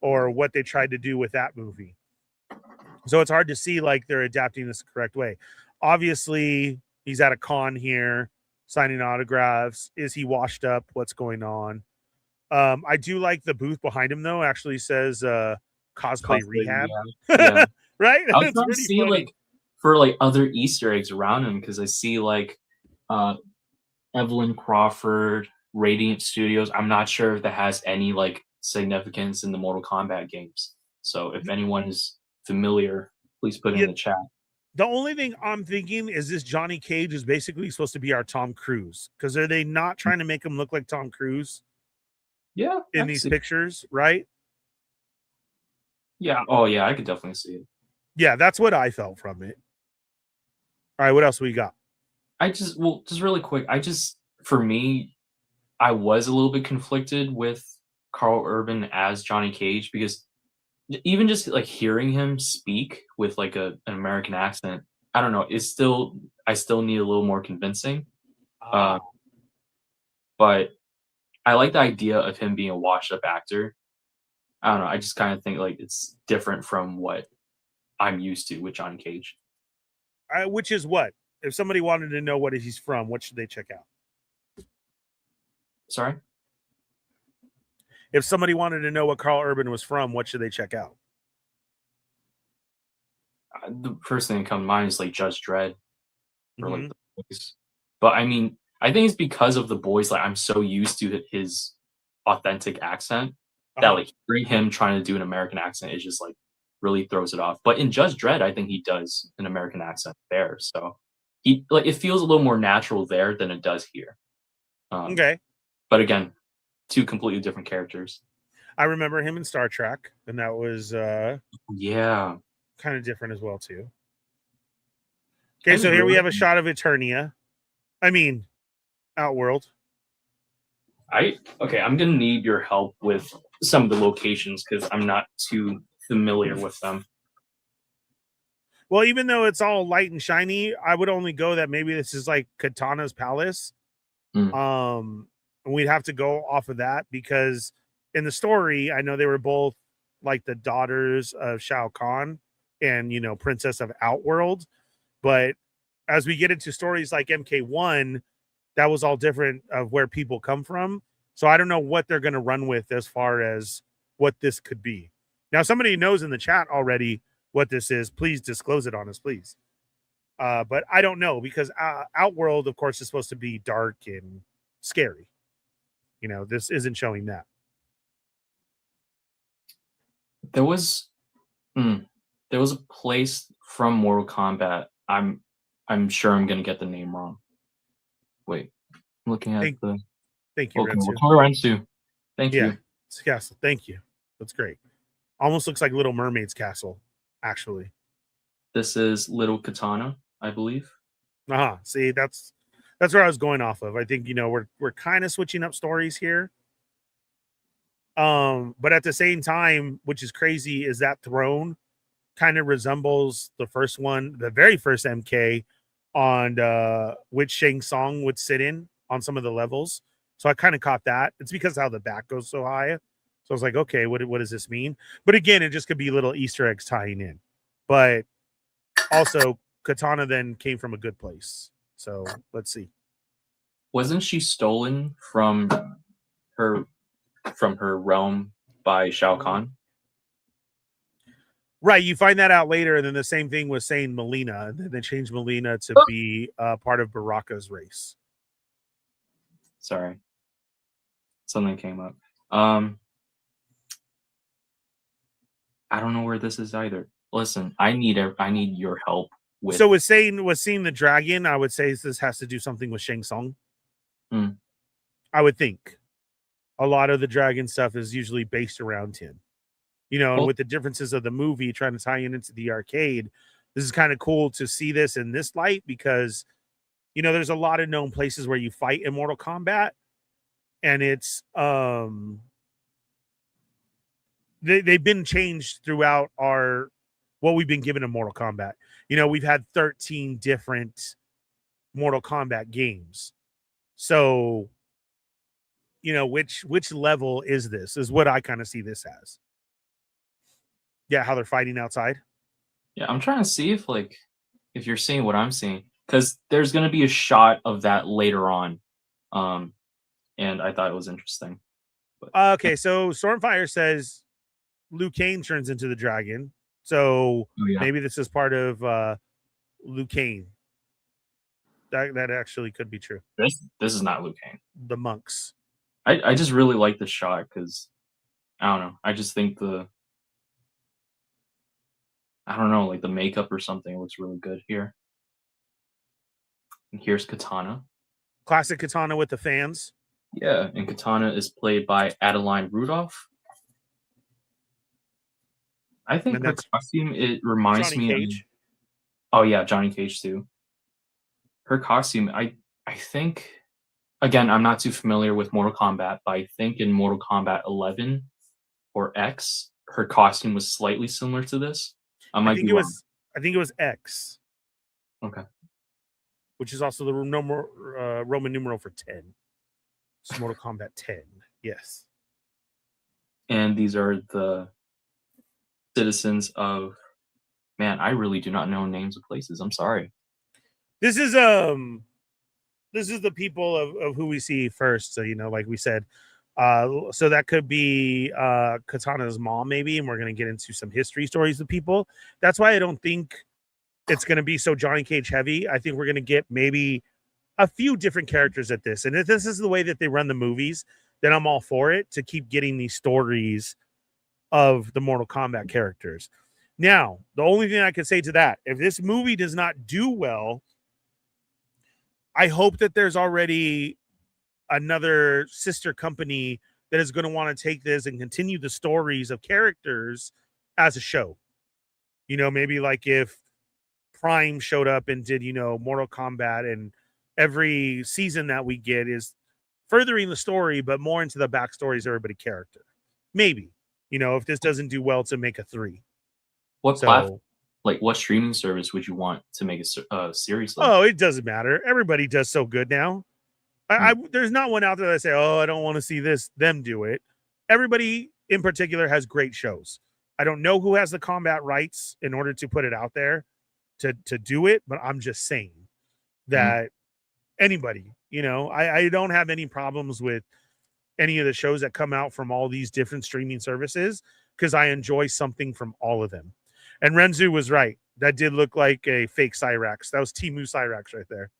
or what they tried to do with that movie. So it's hard to see like they're adapting this the correct way. Obviously, he's at a con here, signing autographs. Is he washed up? What's going on? I do like the booth behind him, though. Actually says cosplay rehab. Yeah. Right? I was trying to see funny. For other Easter eggs around him, because I see Evelyn Crawford, Radiant Studios. I'm not sure if that has any significance in the Mortal Kombat games. So if anyone is familiar, please put it in the chat. The only thing I'm thinking is this Johnny Cage is basically supposed to be our Tom Cruise. Because are they not trying to make him look like Tom Cruise? Yeah. In these pictures, right? Yeah. Oh, yeah. I could definitely see it. Yeah, that's what I felt from it. All right, what else we got? Just really quick. For me, I was a little bit conflicted with Carl Urban as Johnny Cage, because even just hearing him speak with an American accent, I don't know. I still need a little more convincing. But I like the idea of him being a washed up actor. I don't know. I just kind of think it's different from what I'm used to with Johnny Cage. Which is what? If somebody wanted to know what he's from, what should they check out? Sorry? If somebody wanted to know what Carl Urban was from, what should they check out? The first thing that comes to mind is Judge Dredd. Or the boys. But I mean, I think it's because of the boys. I'm so used to his authentic accent that hearing him trying to do an American accent is just really throws it off. But in Judge Dredd, I think he does an American accent there. So he it feels a little more natural there than it does here. Okay. But again, two completely different characters. I remember him in Star Trek, and that was kind of different as well too. Okay, so here we have a shot of Eternia. I mean, Outworld. I'm gonna need your help with some of the locations because I'm not too familiar with them. Well, even though it's all light and shiny, I would only go that maybe this is Katana's palace. And we'd have to go off of that because in the story, I know they were both the daughters of Shao Kahn and, Princess of Outworld. But as we get into stories like MK1, that was all different of where people come from. So I don't know what they're going to run with as far as what this could be. Now, somebody knows in the chat already what this is. Please disclose it on us, please. But I don't know because Outworld, of course, is supposed to be dark and scary. This isn't showing that. There was a place from Mortal Kombat. I'm I'm sure I'm gonna get the name wrong. Wait, I'm looking at the. Thank you, Okay, Rensu. Rensu. Thank Yeah, you. it's a castle. Thank you. That's great. Almost looks like Little Mermaid's castle, actually. This is Little Katana, I believe. See, that's where I was going off of. I think, you know, we're kind of switching up stories here. But at the same time, which is crazy, is that throne kind of resembles the first one, the very first MK on which Shang Tsung would sit in on some of the levels. So I kind of caught that. It's because how the back goes so high. So I was like, okay, what does this mean? But again, it just could be little Easter eggs tying in. But also, Katana then came from a good place. So let's see. Wasn't she stolen from her realm by Shao Kahn? Right, you find that out later, and then the same thing was saying Melina, and then they changed Melina to be part of Baraka's race. Sorry, something came up. I don't know where this is either. Listen, I need your help with. So seeing the dragon, I would say this has to do something with Shang Tsung. I would think a lot of the dragon stuff is usually based around him. You know, and with the differences of the movie trying to tie in into the arcade, this is kind of cool to see this in this light because, you know, there's a lot of known places where you fight in Mortal Kombat, and it's they've been changed throughout what we've been given in Mortal Kombat. You know, we've had 13 different Mortal Kombat games, so you know which level is this? Is what I kind of see this as. Yeah, how they're fighting outside. Yeah, I'm trying to see if you're seeing what I'm seeing, because there's gonna be a shot of that later on, and I thought it was interesting. But, okay, so Stormfire says Liu Kang turns into the dragon, so maybe this is part of Liu Kang. That actually could be true. This is not Liu Kang. The monks. I just really like the shot because I don't know. I just think I don't know, like the makeup or something looks really good here. And here's Katana. Classic Katana with the fans. Yeah, and Katana is played by Adeline Rudolph. I think her costume, it reminds Johnny me Cage. Oh yeah, Johnny Cage too. Her costume, I think, again, I'm not too familiar with Mortal Kombat, but I think in Mortal Kombat 11 or X, her costume was slightly similar to this. I think it was X. Okay. Which is also the Roman numeral for 10. It's Mortal Kombat 10. Yes. And these are the citizens of. Man, I really do not know names of places. I'm sorry. This is the people of who we see first. So, you know, like we said, so that could be Katana's mom, maybe, and we're going to get into some history stories of people. That's why I don't think it's going to be so Johnny Cage heavy. I think we're going to get maybe a few different characters at this. And if this is the way that they run the movies, then I'm all for it, to keep getting these stories of the Mortal Kombat characters. Now, the only thing I can say to that, if this movie does not do well, I hope that there's already another sister company that is going to want to take this and continue the stories of characters as a show. You know, maybe like if Prime showed up and did, you know, Mortal Kombat, and every season that we get is furthering the story, but more into the backstories of everybody character. Maybe, you know, if this doesn't do well, to make a 3. What platform, like what streaming service would you want to make a series like? Oh, it doesn't matter. Everybody does so good now. There's not one out there that say, oh, I don't want to see them do it. Everybody in particular has great shows. I don't know who has the combat rights in order to put it out there to do it, but I'm just saying that anybody, you know, I don't have any problems with any of the shows that come out from all these different streaming services, because I enjoy something from all of them. And Renzu was right. That did look like a fake Cyrax. That was Timu Cyrax right there.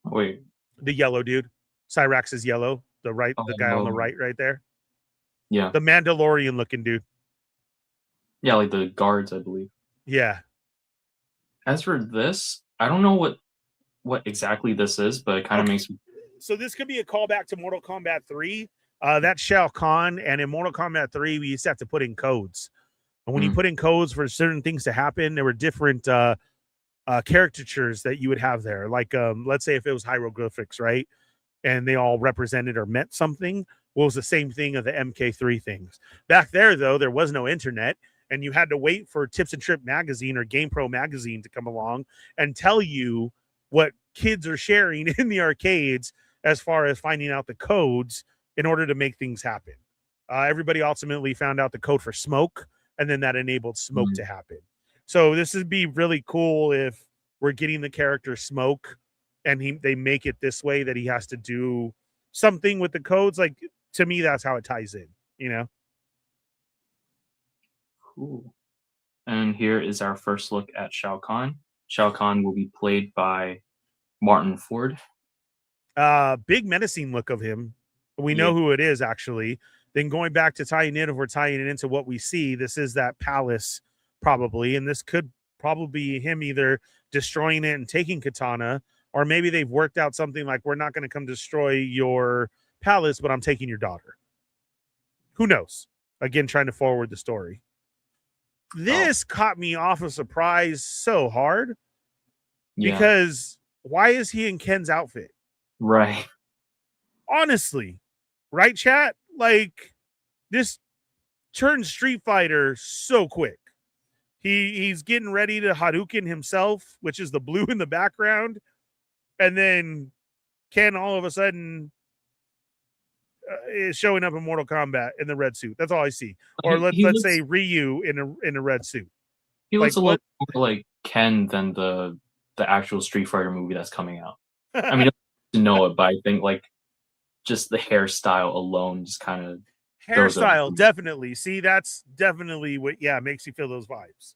Wait. The yellow dude. Cyrax is yellow. The guy on the right there. Yeah. The Mandalorian looking dude. Yeah, like the guards, I believe. Yeah. As for this, I don't know what what exactly this is, but it kind of makes me. So this could be a callback to Mortal Kombat 3. That's Shao Kahn, and in Mortal Kombat 3, we used to have to put in codes. And when you put in codes for certain things to happen, there were different caricatures that you would have there. Like, let's say if it was hieroglyphics, right? And they all represented or meant something. Well, it was the same thing of the MK3 things. Back there, though, there was no internet, and you had to wait for Tips and Trip magazine or GamePro magazine to come along and tell you what kids are sharing in the arcades as far as finding out the codes in order to make things happen. Everybody ultimately found out the code for smoke, and then that enabled smoke to happen. So this would be really cool if we're getting the character Smoke and they make it this way that he has to do something with the codes. Like, to me, that's how it ties in, you know? Cool. And here is our first look at Shao Kahn. Shao Kahn will be played by Martin Ford. Big menacing look of him. We know who it is, actually. Then going back to tying in, if we're tying it into what we see, this is that palace probably, and this could probably be him either destroying it and taking Katana, or maybe they've worked out something like, we're not going to come destroy your palace, but I'm taking your daughter. Who knows? Again, trying to forward the story. This caught me off of surprise so hard because why is he in Ken's outfit? Right. Honestly, right, chat? Like, this turns Street Fighter so quick. He's getting ready to Hadouken himself, which is the blue in the background. And then Ken all of a sudden is showing up in Mortal Kombat in the red suit. That's all I see. Or let's say Ryu in a red suit. He looks a little more like Ken than the actual Street Fighter movie that's coming out. I mean, I don't know it, but I think like just the hairstyle alone just kind of hairstyle, definitely. See, that's definitely what makes you feel those vibes.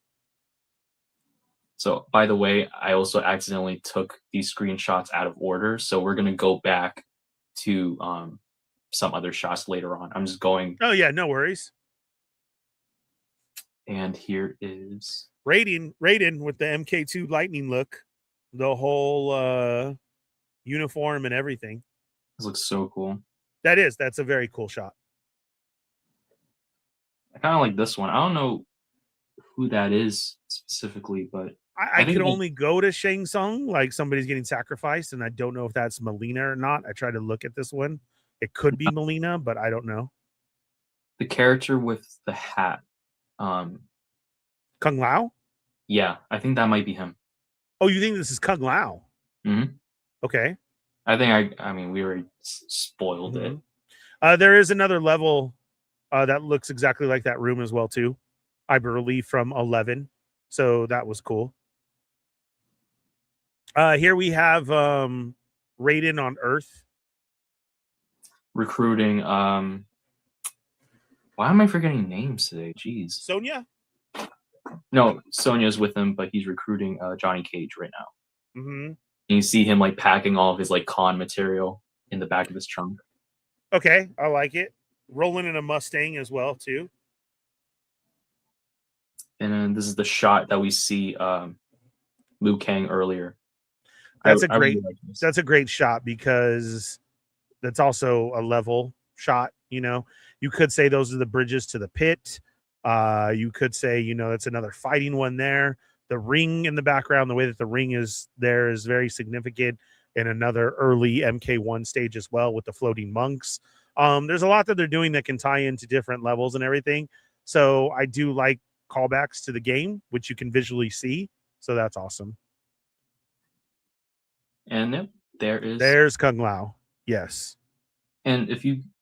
So, by the way, I also accidentally took these screenshots out of order, so we're gonna go back to some other shots later on. I'm just going. Oh yeah, no worries. And here is Raiden with the MK2 lightning look, the whole uniform and everything. This looks so cool. That's a very cool shot. I kind of like this one. I don't know who that is specifically, but I could only go to Shang Tsung, like somebody's getting sacrificed, and I don't know if that's Melina or not. I tried to look at this one. It could be Melina, but I don't know. The character with the hat. Kung Lao? Yeah, I think that might be him. Oh, you think this is Kung Lao? Mm-hmm. Okay. I mean, we already spoiled it. There is another level that looks exactly like that room as well, too. I believe from 11. So that was cool. Here we have Raiden on Earth. Recruiting. Why am I forgetting names today? Jeez. Sonya? No, Sonya's with him, but he's recruiting Johnny Cage right now. Mm-hmm. And you see him like packing all of his like con material in the back of his trunk. Okay, I like it. Rolling in a Mustang as well, too. And then this is the shot that we see Liu Kang earlier. That's a great shot because that's also a level shot. You know, you could say those are the bridges to the pit. You could say, that's another fighting one there. The ring in the background, the way that the ring is there is very significant in another early MK1 stage as well with the floating monks. There's a lot that they're doing that can tie into different levels and everything. So I do like callbacks to the game, which you can visually see. So that's awesome. And there's Kung Lao. Yes. And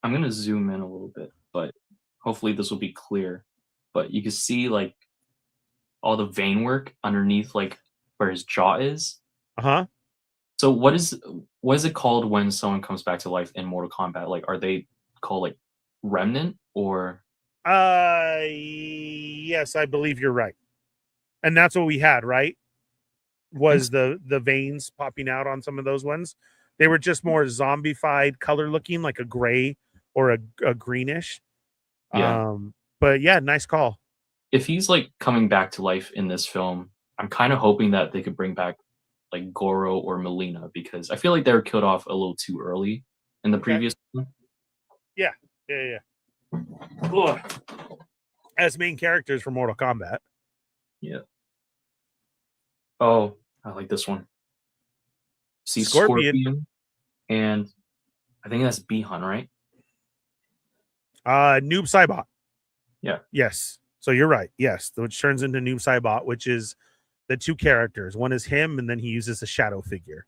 I'm going to zoom in a little bit, but hopefully this will be clear. But you can see like all the vein work underneath, like where his jaw is. Uh-huh. So what is it called when someone comes back to life in Mortal Kombat? Like, are they called like remnant or? Yes, I believe you're right. And that's what we had, right? Was the veins popping out on some of those ones. They were just more zombified color looking, like a gray or a greenish. Yeah. But yeah, nice call. If he's like coming back to life in this film, I'm kind of hoping that they could bring back like Goro or Melina, because I feel like they were killed off a little too early in the previous one. Yeah. Ugh. As main characters for Mortal Kombat. Yeah. Oh, I like this one. See Scorpion. and I think that's Bihan, right? Noob Saibot. Yeah. Yes. So you're right. Yes. Which turns into Noob Saibot, which is the two characters. One is him, and then he uses a shadow figure.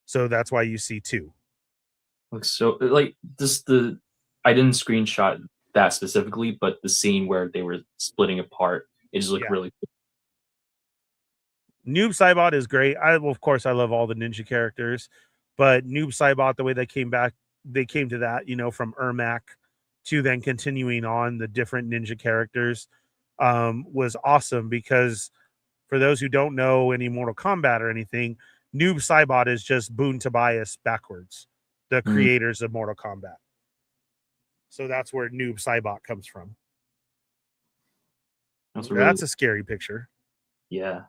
So that's why you see two. Looks so like this. I didn't screenshot that specifically, but the scene where they were splitting apart, it just looked really cool. Noob Saibot is great. Of course, I love all the ninja characters, but Noob Saibot, the way they came to that, from Ermac to then continuing on the different ninja characters, was awesome because for those who don't know any Mortal Kombat or anything, Noob Saibot is just Boon Tobias backwards, the creators of Mortal Kombat. So that's where Noob Saibot comes from. That's a scary picture. Yeah.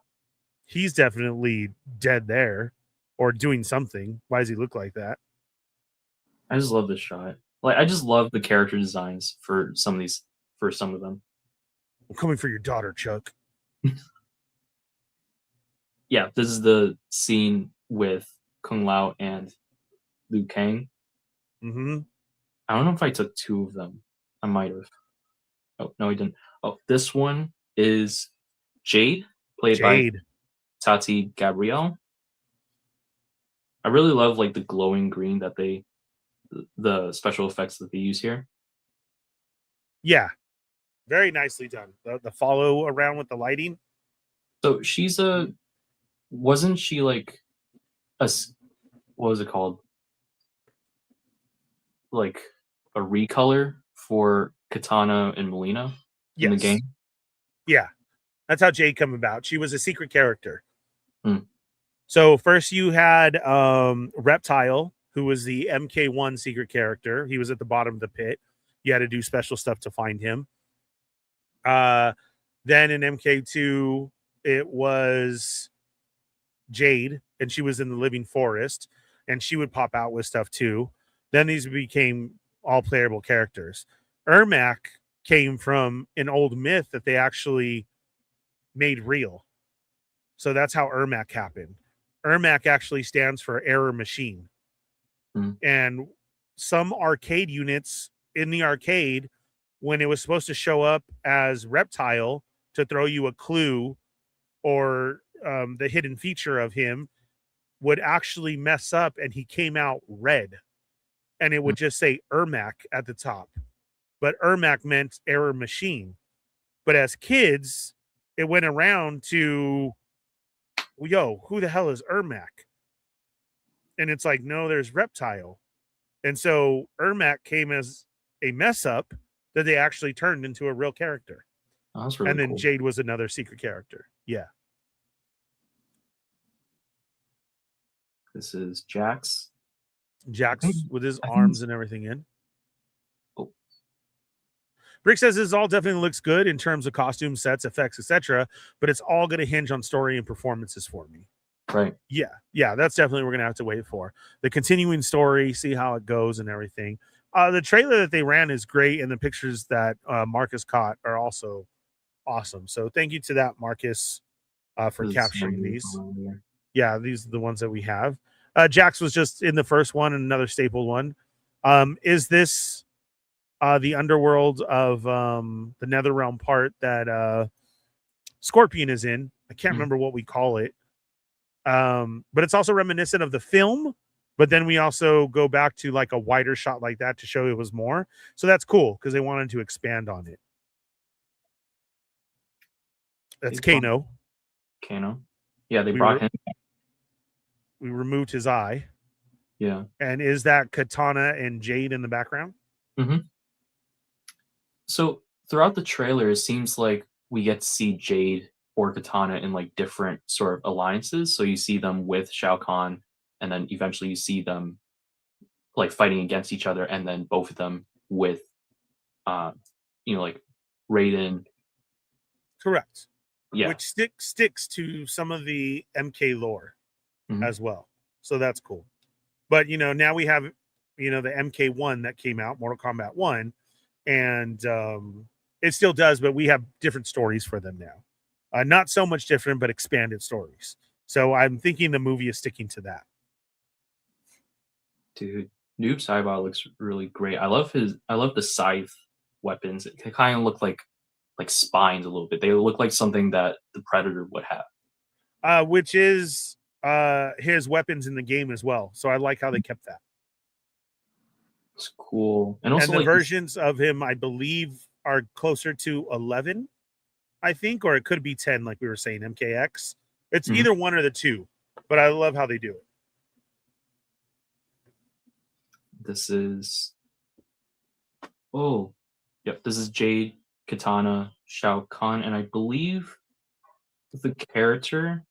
He's definitely dead there or doing something. Why does he look like that? I just love this shot. Like, I just love the character designs for some of them. I'm coming for your daughter, Chuck. Yeah, this is the scene with Kung Lao and Liu Kang. Mm-hmm. I don't know if I took two of them. I might have. Oh, no, I didn't. Oh, this one is Jade, played by Tati Gabrielle. I really love like the glowing green that the special effects that they use here. Yeah, very nicely done. The follow around with the lighting. So wasn't she like what was it called? Like a recolor for Katana and Melina in the game? Yeah, that's how Jade came about. She was a secret character. So first you had Reptile, who was the MK1 secret character. He was at the bottom of the pit. You had to do special stuff to find him. Then in MK2, it was Jade, and she was in the Living Forest, and she would pop out with stuff too. Then these became all playable characters. Ermac came from an old myth that they actually made real. So that's how Ermac happened. Ermac actually stands for error machine. And some arcade units in the arcade, when it was supposed to show up as Reptile to throw you a clue or the hidden feature of him, would actually mess up and he came out red. And it would just say Ermac at the top. But Ermac meant error machine. But as kids, it went around to, yo, who the hell is Ermac? And it's like, no, there's Reptile. And so Ermac came as a mess up that they actually turned into a real character. Oh, that's really and then cool. Jade was another secret character. Yeah. This is Jax. Jax with his arms and everything in. Oh. Brick says this all definitely looks good in terms of costumes, sets, effects, etc. But it's all going to hinge on story and performances for me. Right. Yeah, that's definitely what we're going to have to wait for. The continuing story, see how it goes and everything. The trailer that they ran is great, and the pictures that Marcus caught are also awesome. So thank you to that, Marcus, for capturing these. Yeah, these are the ones that we have. Jax was just in the first one and another stapled one. Is this the underworld of the Netherrealm part that Scorpion is in? I can't remember what we call it. But it's also reminiscent of the film, but then we also go back to like a wider shot like that to show it was more. So that's cool because they wanted to expand on it. That's Kano. Kano. Yeah, they brought him. We removed his eye. Yeah. And is that Katana and Jade in the background? Mm-hmm. So throughout the trailer, it seems like we get to see Jade or Katana in like different sort of alliances. So you see them with Shao Kahn, and then eventually you see them like fighting against each other, and then both of them with like Raiden. Correct. Yeah. Which sticks to some of the MK lore. as well. So that's cool. But, now we have, the MK1 that came out, Mortal Kombat 1, and it still does, but we have different stories for them now. Not so much different, but expanded stories. So I'm thinking the movie is sticking to that. Dude, Noob Saibot looks really great. I love the scythe weapons. They kind of look like spines a little bit. They look like something that the Predator would have. Which is his weapons in the game as well. So I like how they kept that. It's cool. And also the versions of him, I believe, are closer to 11, I think, or it could be 10, like we were saying, MKX. It's either one or the two, but I love how they do it. This is this is Jade, Katana, Shao Kahn, and I believe the character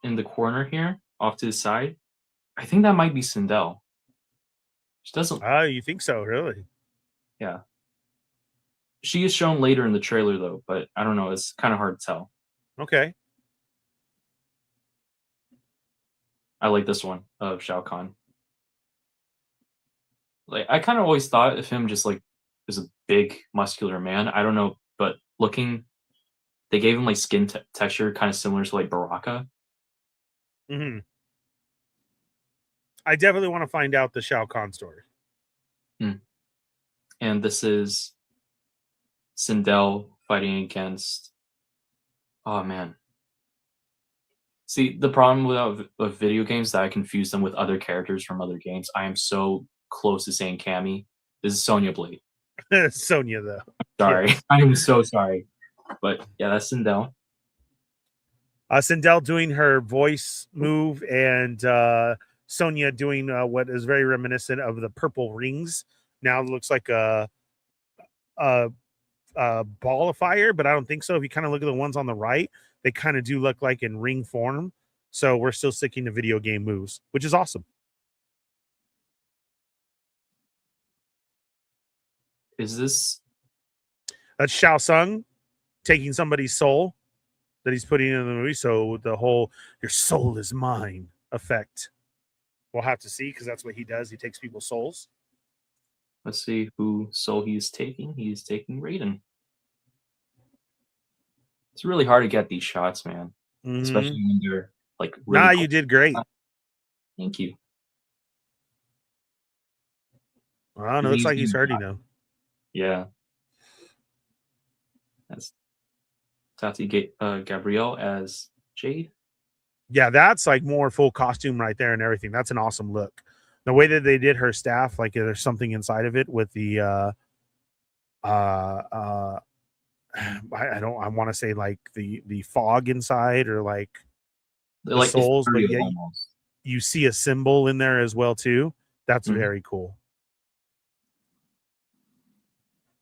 in the corner here, off to the side, I think that might be Sindel. She doesn't. Oh, you think so? Really? Yeah. She is shown later in the trailer, though, but I don't know. It's kind of hard to tell. Okay. I like this one of Shao Kahn. Like, I kind of always thought of him just like as a big, muscular man. I don't know, but they gave him like skin texture kind of similar to like Baraka. Mm-hmm. I definitely want to find out the Shao Kahn story. And this is Sindel fighting against. Oh man. See, the problem with video games that I confuse them with other characters from other games. I am so close to saying Cammy. This is Sonya Blade. Sonya, though. Sorry. Yeah. I am so sorry. But yeah, that's Sindel. Sindel doing her voice move, and Sonya doing what is very reminiscent of the purple rings. Now it looks like a ball of fire, but I don't think so. If you kind of look at the ones on the right, they kind of do look like in ring form. So we're still sticking to video game moves, which is awesome. Is this? That's Shao Tsung taking somebody's soul that he's putting in the movie. So the whole "your soul is mine" effect, we'll have to see, because that's what he does. He takes people's souls. Let's see who soul he is taking. He is taking Raiden. It's really hard to get these shots, man. Mm-hmm. Especially when they're like really you did great. Thank you. Oh, no, looks like he's hurting now. Yeah. That's Tati Gabrielle as Jade. Yeah, that's like more full costume right there and everything. That's an awesome look. The way that they did her staff, like there's something inside of it with the I want to say like the fog inside, or like the souls, but yeah, you see a symbol in there as well too. That's very cool.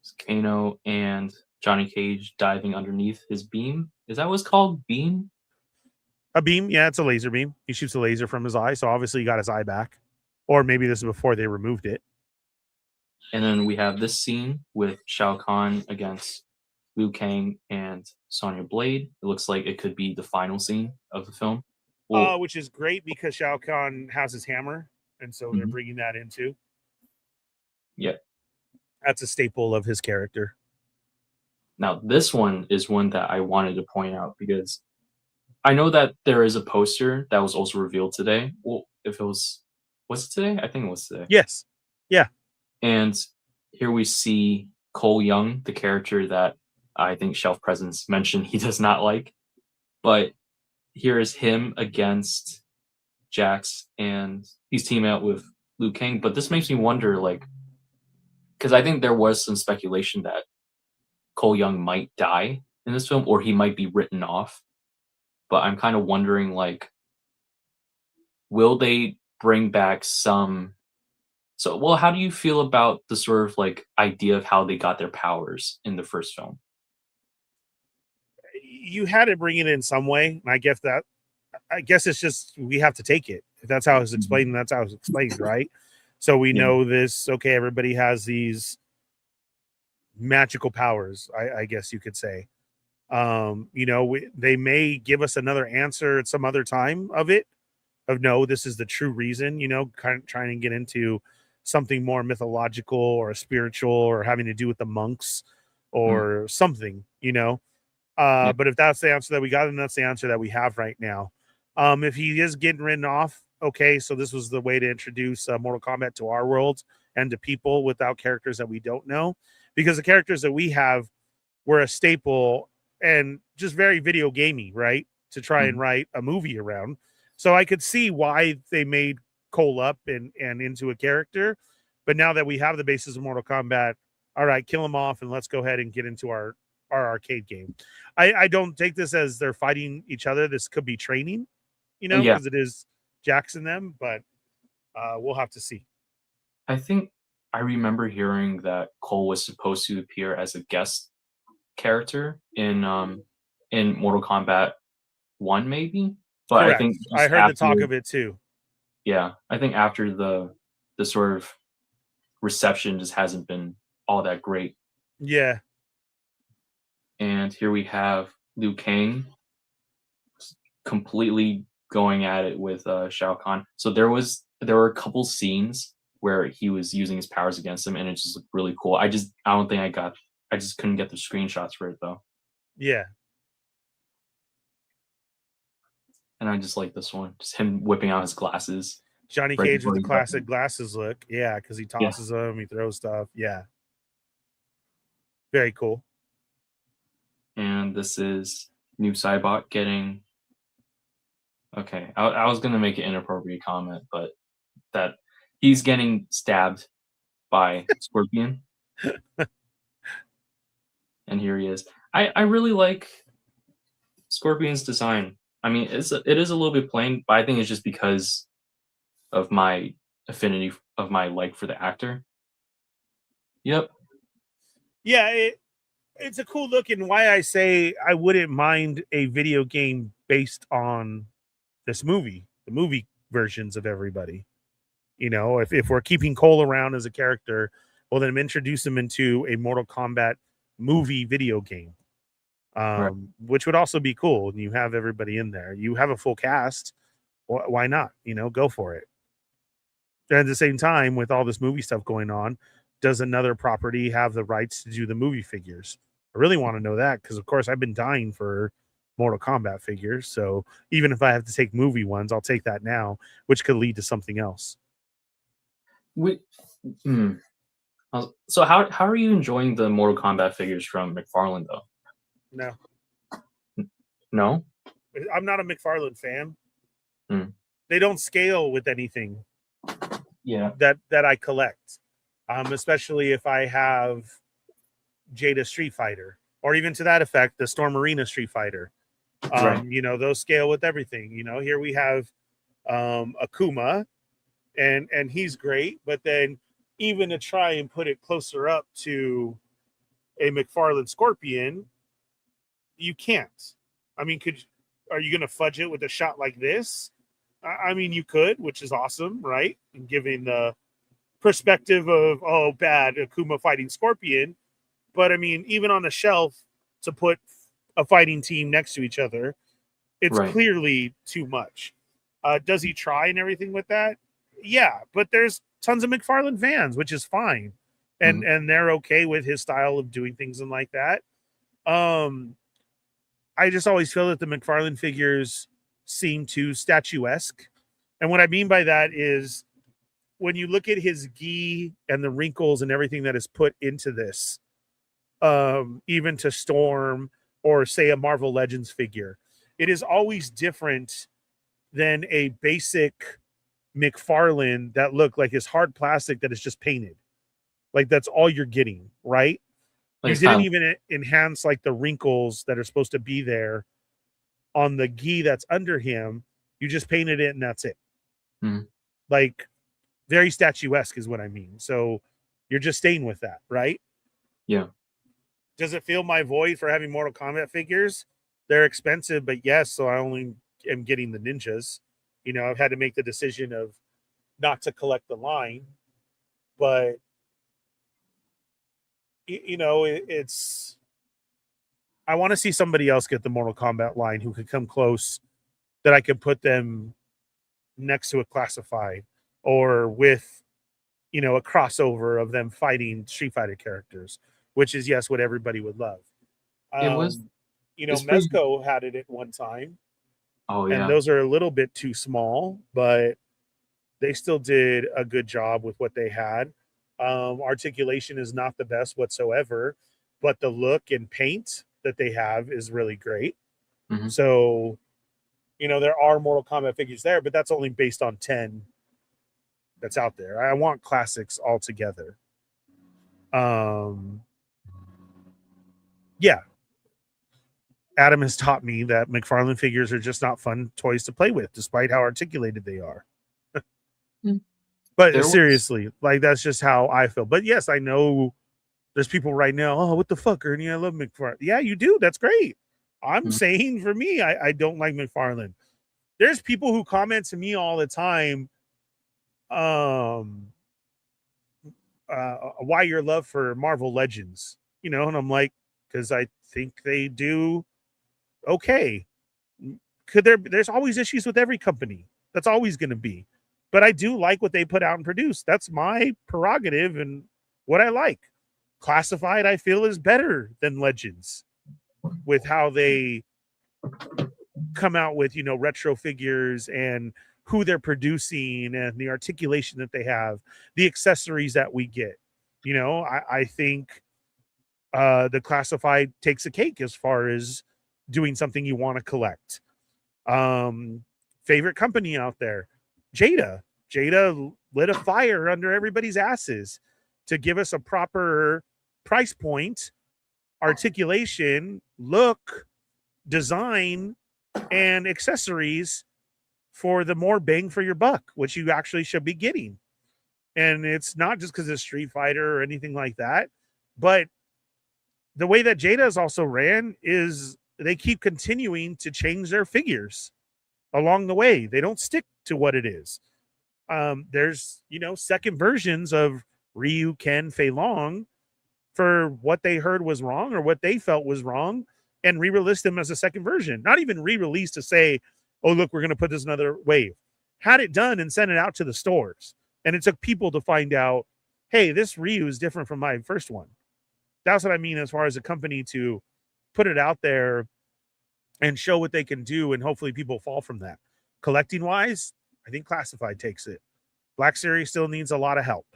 It's Kano and Johnny Cage diving underneath his beam. Is that what's called? Beam? A beam? Yeah, it's a laser beam. He shoots a laser from his eye, so obviously he got his eye back. Or maybe this is before they removed it. And then we have this scene with Shao Kahn against Liu Kang and Sonya Blade. It looks like it could be the final scene of the film. Well, which is great because Shao Kahn has his hammer, and so they're bringing that in too. Yeah. That's a staple of his character. Now, this one is one that I wanted to point out because I know that there is a poster that was also revealed today. Well, if it was it today? I think it was today. Yes. Yeah. And here we see Cole Young, the character that I think Shelf Presence mentioned he does not like. But here is him against Jax, and he's teaming out with Liu Kang. But this makes me wonder, like, because I think there was some speculation that Cole Young might die in this film, or he might be written off. But I'm kind of wondering, like, will they bring back some? So, well, how do you feel about the sort of like idea of how they got their powers in the first film? You had to bring it in some way, and I guess it's just we have to take it. If that's how it's explained, that's how it's explained, right? So we know this. Okay, everybody has these magical powers, I guess you could say. They may give us another answer at some other time of it, of no, this is the true reason, kind of trying to get into something more mythological or spiritual or having to do with the monks or something, Yeah. But if that's the answer that we got, then that's the answer that we have right now. If he is getting written off, okay, so this was the way to introduce Mortal Kombat to our world and to people without characters that we don't know, because the characters that we have were a staple and just very video gamey, right? To try and write a movie around. So I could see why they made Cole up and into a character. But now that we have the basis of Mortal Kombat, all right, kill him off and let's go ahead and get into our arcade game. I don't take this as they're fighting each other. This could be training, Yeah. because it is Jackson them, but we'll have to see. I think I remember hearing that Cole was supposed to appear as a guest character in Mortal Kombat 1, maybe. But Correct. I think I heard the talk of it too. Yeah, I think after the sort of reception just hasn't been all that great. Yeah. And here we have Liu Kang completely going at it with Shao Kahn. So there were a couple scenes where he was using his powers against him, and it just looked really cool. I just couldn't get the screenshots for it though. Yeah. And I just like this one, just him whipping out his glasses. Johnny right Cage before with the he classic does glasses look. Yeah, because he tosses them, he throws stuff. Yeah. Very cool. it. And this is Noob Saibot getting. Okay, I was gonna make an inappropriate comment, but that he's getting stabbed by Scorpion. And here he is. I really like Scorpion's design. I mean, it is a little bit plain, but I think it's just because of my affinity of my like for the actor. Yep. Yeah, it's a cool look, and why I say I wouldn't mind a video game based on this movie, the movie versions of everybody. If we're keeping Cole around as a character, well, then introduce him into a Mortal Kombat movie video game, Right. which would also be cool. And you have everybody in there. You have a full cast. Why not? Go for it. And at the same time, with all this movie stuff going on, does another property have the rights to do the movie figures? I really want to know that because, of course, I've been dying for Mortal Kombat figures. So even if I have to take movie ones, I'll take that now, which could lead to something else. So how are you enjoying the Mortal Kombat figures from McFarlane though? No. No? I'm not a McFarlane fan. Hmm. They don't scale with anything. Yeah. That I collect. Especially if I have Jada Street Fighter, or even to that effect, the Storm Arena Street Fighter. Right. Those scale with everything. Here we have Akuma, and he's great, but then even to try and put it closer up to a McFarlane Scorpion, you can't. I mean, are you going to fudge it with a shot like this? I mean, you could, which is awesome, right? And giving the perspective of, oh, bad, Akuma fighting Scorpion. But I mean, even on the shelf, to put a fighting team next to each other, it's clearly too much. Does he try and everything with that? Yeah, but there's tons of McFarlane fans, which is fine. And they're okay with his style of doing things and like that. I just always feel that the McFarlane figures seem too statuesque. And what I mean by that is when you look at his gi and the wrinkles and everything that is put into this, even to Storm or say a Marvel Legends figure, it is always different than a basic McFarlane that look like his hard plastic that is just painted. Like that's all you're getting, right? You didn't even enhance like the wrinkles that are supposed to be there on the gi that's under him. You just painted it and that's it. Like very statuesque is what I mean. So you're just staying with that, right? Yeah. Does it fill my void for having Mortal Kombat figures? They're expensive, but yes, so I only am getting the ninjas. I've had to make the decision of not to collect the line, but it's I want to see somebody else get the Mortal Kombat line who could come close, that I could put them next to a classified, or with, you know, a crossover of them fighting Street Fighter characters, which is, yes, what everybody would love. It was. You know, It's pretty. Mezco had it at one time, Oh and yeah. those are a little bit too small, but they still did a good job with what they had. Articulation is not the best whatsoever, but the look and paint that they have is really great. Mhm. So, you know, there are Mortal Kombat figures there, but that's only based on 10 that's out there. I want classics altogether. Yeah. Adam has taught me that McFarlane figures are just not fun toys to play with, despite how articulated they are. But seriously, like, that's just how I feel. But yes, I know there's people right now, oh, what the fuck, Ernie? I love McFarlane. Yeah, you do. That's great. I'm saying for me, I don't like McFarlane. There's people who comment to me all the time, why your love for Marvel Legends, you know, and I'm like, because I think they do okay. There's always issues with every company. That's always going to be. But I do like what they put out and produce. That's my prerogative and what I like. Classified, I feel, is better than Legends with how they come out with, you know, retro figures and who they're producing and the articulation that they have, the accessories that we get. You know, I think the Classified takes a cake as far as doing something you want to collect. Favorite company out there, Jada lit a fire under everybody's asses to give us a proper price point, articulation, look, design, and accessories for the more bang for your buck, which you actually should be getting. And it's not just because it's Street Fighter or anything like that, but the way that Jada is also ran is they keep continuing to change their figures along the way. They don't stick to what it is. There's, you know, second versions of Ryu, Ken, Fei Long for what they heard was wrong or what they felt was wrong, and re-released them as a second version. Not even re-released to say, oh, look, we're going to put this another wave. Had it done and sent it out to the stores. And it took people to find out, hey, this Ryu is different from my first one. That's what I mean as far as a company to put it out there and show what they can do, and hopefully people fall from that. Collecting wise, I think Classified takes it. Black Series still needs a lot of help,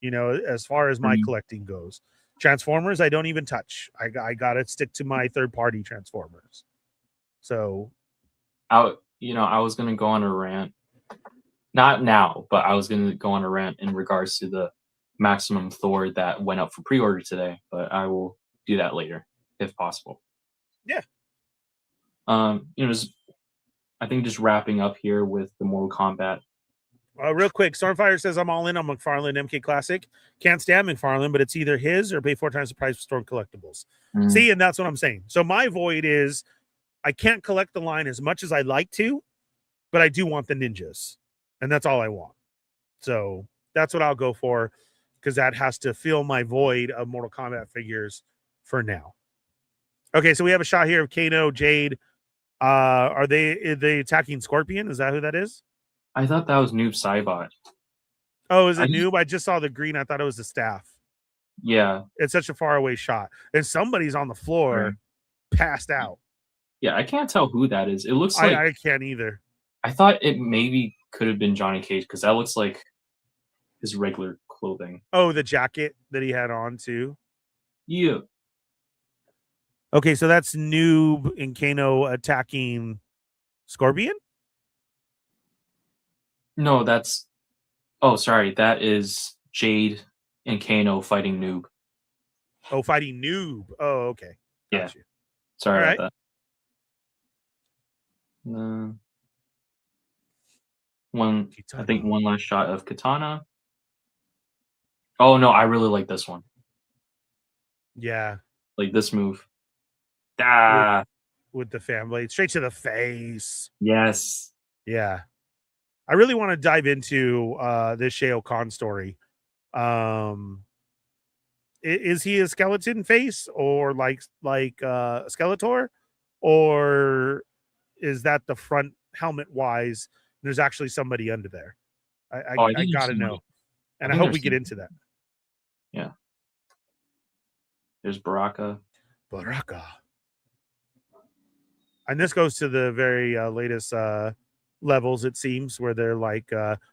you know, as far as my collecting goes. Transformers, I don't even touch. I got to stick to my third-party Transformers. So, I was going to go on a rant. Not now, but I was going to go on a rant in regards to the Maximum Thor that went up for pre-order today, but I will do that later if possible. Yeah. I think just wrapping up here with the Mortal Kombat. Real quick, Stormfire says, I'm all in on McFarlane MK Classic. Can't stand McFarlane, but it's either his or pay 4 times the price for Storm Collectibles. See, and that's what I'm saying. So my void is I can't collect the line as much as I'd like to, but I do want the ninjas. And that's all I want. So that's what I'll go for, because that has to fill my void of Mortal Kombat figures for now. Okay, so we have a shot here of Kano, Jade. Are they attacking Scorpion? Is that who that is? I thought that was Noob Saibot. Oh, is it Noob? I just saw the green. I thought it was the staff. Yeah. It's such a far away shot. And somebody's on the floor, passed out. Yeah, I can't tell who that is. It looks like... I can't either. I thought it maybe could have been Johnny Cage, because that looks like his regular clothing. Oh, the jacket that he had on, too? Yeah. Okay, so that's Noob and Kano attacking Scorpion? No, that's... Oh, sorry. That is Jade and Kano fighting Noob. Oh, fighting Noob. Oh, okay. Got you. Sorry All about right. that. I think one last shot of Katana. Oh, no, I really like this one. Yeah. Like this move. Ah. With the fan blade. Straight to the face. Yes. Yeah. I really want to dive into this Shao Kahn story. Is he a skeleton face or like Skeletor? Or is that the front helmet wise There's actually somebody under there. Oh, I I think there's gotta somebody. know, and I think hope there's we get somebody. into that. Yeah. There's Baraka. Baraka. And this goes to the very latest levels, it seems, where they're like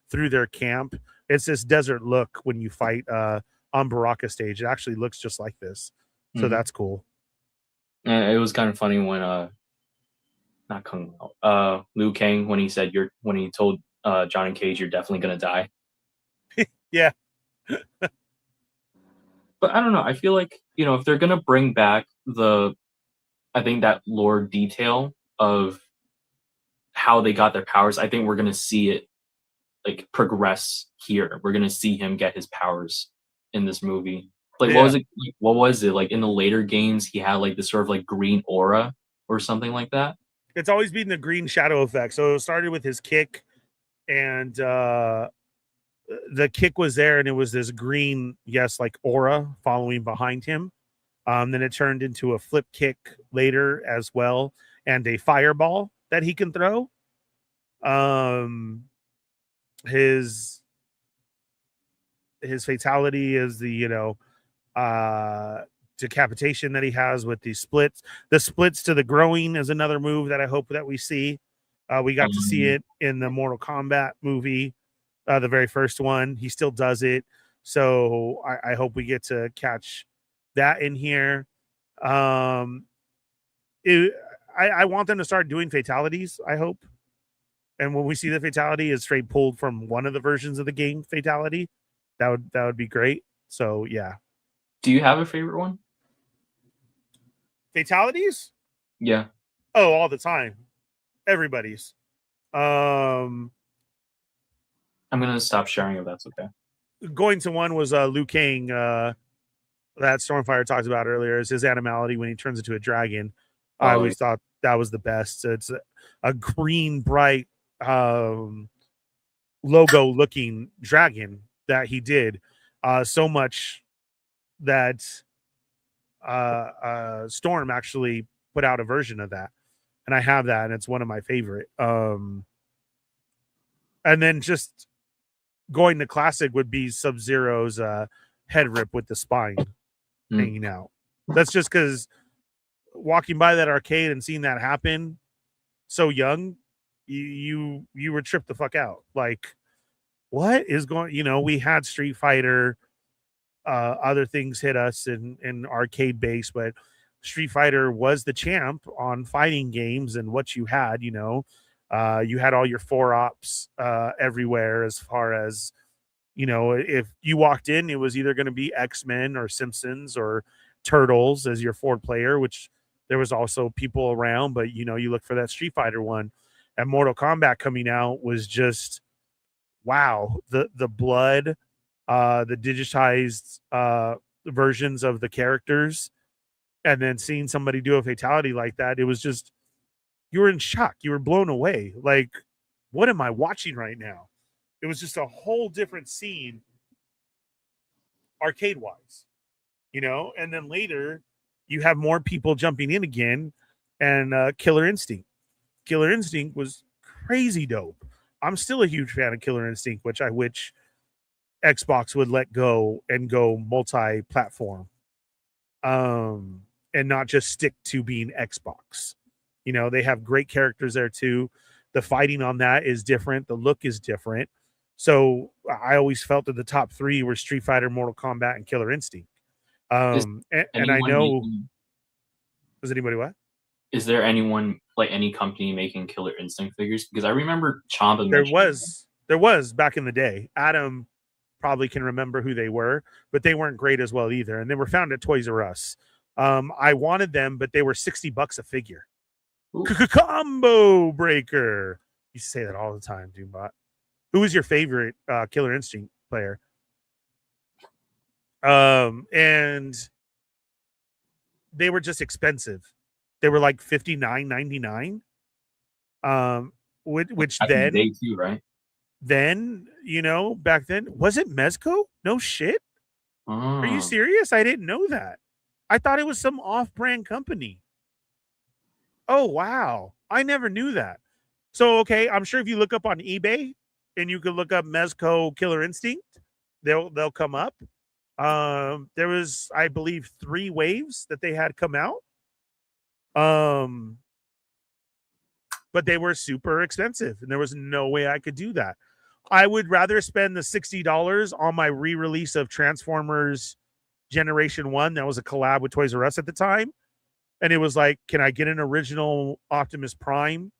through their camp. It's this desert look when you fight on Baraka stage. It actually looks just like this. So that's cool. It was kind of funny when not Kung Liu Kang when he said when he told Johnny Cage you're definitely gonna die. Yeah. But I don't know. I feel like, if they're gonna bring back I think that lore detail of how they got their powers, I think we're gonna see it like progress here. We're gonna see him get his powers in this movie. Like, Yeah. what was it? What was it like in the later games? He had like this sort of like green aura or something like that. It's always been the green shadow effect. So it started with his kick, and the kick was there, and it was this green, like aura following behind him. Then it turned into a flip kick later as well, and a fireball that he can throw. His fatality is the decapitation that he has with the splits. The splits to the growing is another move that I hope that we see. We got to see it in the Mortal Kombat movie, the very first one. He still does it, so I hope we get to catch that in here. I want them to start doing fatalities, I hope. And when we see the fatality is straight pulled from one of the versions of the game fatality, that would be great. So yeah. Do you have a favorite one? Fatalities? Yeah. Oh, all the time. Everybody's. I'm gonna stop sharing if that's okay. Going to one was Liu Kang, that Stormfire talked about earlier, is his animality when he turns into a dragon. I always thought that was the best. It's a green, bright, logo looking dragon that he did. So much that Storm actually put out a version of that, and I have that, and it's one of my favorite. And then just going to classic would be Sub-Zero's head rip with the spine hanging out. That's just because walking by that arcade and seeing that happen so young, you were tripped the fuck out. Like, what is going? We had Street Fighter, other things hit us in arcade base, but Street Fighter was the champ on fighting games, and what you had, you had all your 4-ops everywhere. As far as if you walked in, it was either going to be X-Men or Simpsons or Turtles as your 4th player, which there was also people around, but you look for that Street Fighter one. And Mortal Kombat coming out was just wow. The blood, the digitized versions of the characters, and then seeing somebody do a fatality like that, it was just, you were in shock. You were blown away. Like, what am I watching right now? It was just a whole different scene, arcade wise, and then later you have more people jumping in again, and Killer Instinct. Killer Instinct was crazy dope. I'm still a huge fan of Killer Instinct, which I wish Xbox would let go and go multi-platform, and not just stick to being Xbox. They have great characters there too. The fighting on that is different. The look is different. So I always felt that the top 3 were Street Fighter, Mortal Kombat, and Killer Instinct. And I know. Was anybody what? Is there anyone, like any company, making Killer Instinct figures? Because I remember Champa. There was back in the day. Adam probably can remember who they were, but they weren't great as well either. And they were found at Toys R Us. I wanted them, but they were $60 a figure. Combo breaker. You say that all the time, Doombot. Who was your favorite Killer Instinct player? And they were just expensive. They were like $59.99. Which then day too, right? Then back then, was it Mezco? No shit. Are you serious? I didn't know that. I thought it was some off-brand company. Oh wow, I never knew that. So, okay, I'm sure if you look up on eBay and you could look up Mezco Killer Instinct, they'll come up. There was, I believe, 3 waves that they had come out. But they were super expensive, and there was no way I could do that. I would rather spend the $60 on my re-release of Transformers Generation 1. That was a collab with Toys R Us at the time. And it was like, can I get an original Optimus Prime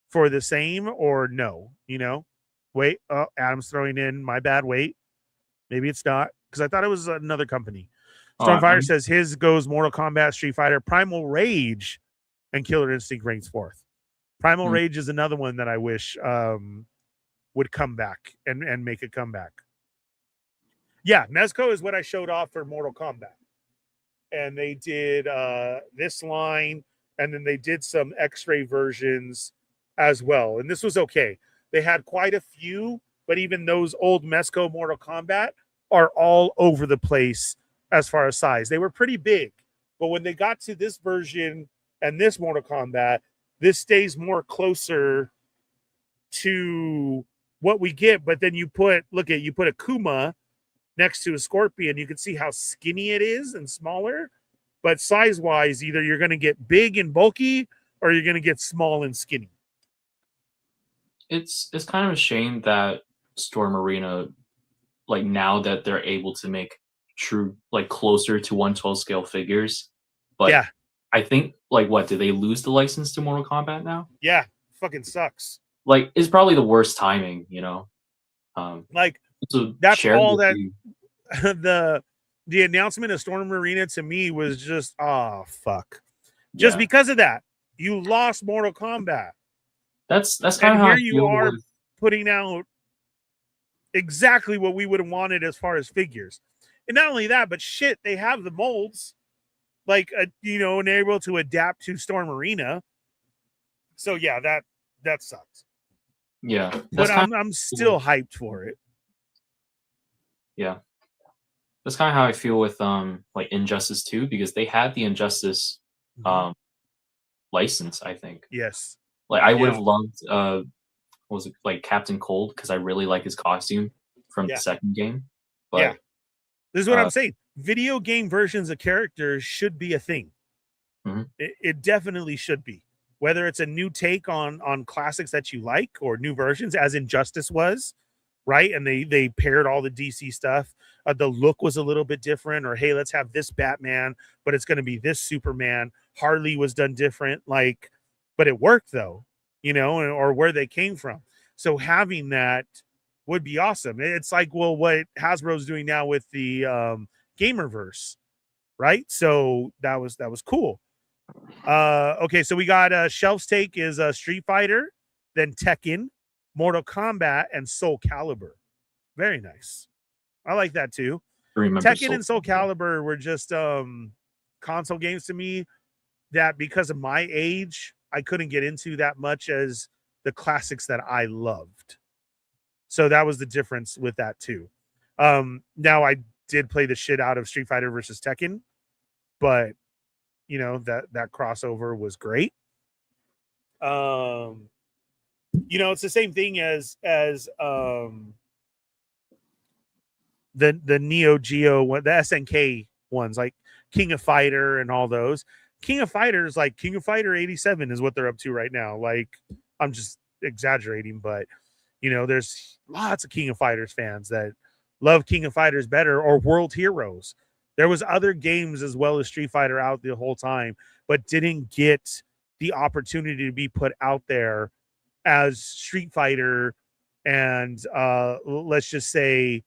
for the same or no? You know? Wait, Adam's throwing in, my bad, wait. Maybe it's not, because I thought it was another company. Stormfire says his goes Mortal Kombat, Street Fighter, Primal Rage, and Killer Instinct ranks 4th. Primal Rage is another one that I wish would come back and make a comeback. Yeah, Mezco is what I showed off for Mortal Kombat. And they did this line, and then they did some X-ray versions as well. And this was okay. They had quite a few, but even those old Mezco Mortal Kombat are all over the place as far as size. They were pretty big, but when they got to this version and this Mortal Kombat, this stays more closer to what we get. But then you put a Kuma next to a Scorpion, you can see how skinny it is and smaller. But size-wise, either you're going to get big and bulky or you're going to get small and skinny. It's kind of a shame that Storm Arena, like now that they're able to make true, like closer to 1/12 scale figures. But yeah. I think, like, what, did they lose the license to Mortal Kombat now? Yeah, fucking sucks. Like, it's probably the worst timing, you know? Like, so that's all that the announcement of Storm Arena to me was just, oh, fuck. Just because of that, you lost Mortal Kombat. That's kind of how here you are putting out exactly what we would have wanted as far as figures. And not only that, but shit, they have the molds. Like, you know, and they're able to adapt to Storm Arena. So yeah, that sucks. Yeah, but I'm still hyped for it. Yeah, that's kind of how I feel with like Injustice 2, because they had the Injustice license. I think like I would have loved what was it, like Captain Cold, because I really like his costume from the second game. But this is what I'm saying. Video game versions of characters should be a thing. It definitely should be. Whether it's a new take on classics that you like or new versions, as Injustice was, right? And they paired all the DC stuff. The look was a little bit different, or hey, let's have this Batman, but it's going to be this Superman. Harley was done different, like, but it worked though, you know, or where they came from. So having that would be awesome. It's like, well, what Hasbro's doing now with the Gamerverse, right? So that was cool. Okay, so we got Shelf's take is Street Fighter, then Tekken, Mortal Kombat, and Soul Calibur. Very nice. I like that too. Tekken and Soul Calibur were just console games to me that, because of my age, I couldn't get into that much as the classics that I loved. So that was the difference with that too. Now I did play the shit out of Street Fighter versus Tekken, but you know, that crossover was great. You know, it's the same thing as the Neo Geo one, the SNK ones, like King of Fighter and all those. King of Fighters, like King of Fighter 87 is what they're up to right now. Like, I'm just exaggerating, but you know, there's lots of King of Fighters fans that love King of Fighters better, or World Heroes. There was other games as well as Street Fighter out the whole time, but didn't get the opportunity to be put out there as Street Fighter and let's just say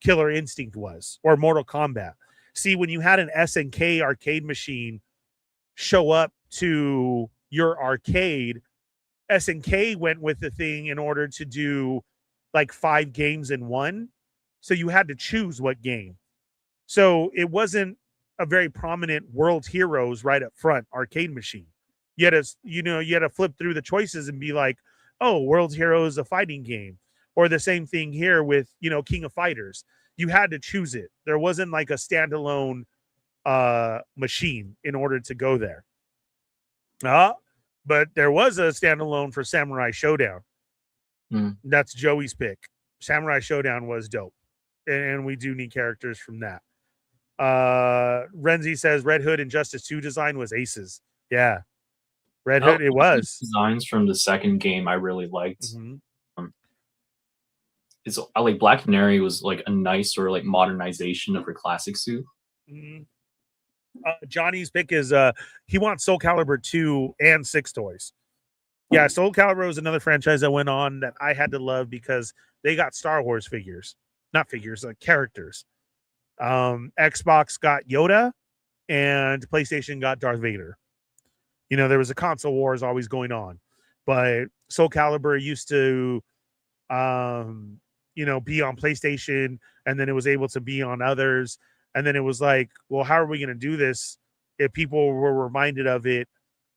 Killer Instinct was, or Mortal Kombat. See, when you had an SNK arcade machine show up to your arcade, SNK went with the thing in order to do like 5 games in one. So you had to choose what game. So it wasn't a very prominent World Heroes right up front arcade machine. You had to flip through the choices and be like, oh, World Heroes, a fighting game. Or the same thing here with, you know, King of Fighters. You had to choose it. There wasn't like a standalone machine in order to go there. But there was a standalone for Samurai Showdown. That's Joey's pick. Samurai Showdown was dope. And we do need characters from that. Renzi says Red Hood and Justice 2 design was aces. Yeah. Red Hood, it was. Designs from the second game I really liked. I like Black Canary was like a nice sort of like modernization of her classic suit. Johnny's pick is he wants Soul Calibur 2 and 6 toys. Yeah, Soul Calibur was another franchise that went on that I had to love because they got Star Wars figures. Not figures, like characters. Xbox got Yoda and PlayStation got Darth Vader. You know, there was a console wars always going on. But Soul Calibur used to you know, be on PlayStation, and then it was able to be on others. And then it was like, well, how are we going to do this if people were reminded of it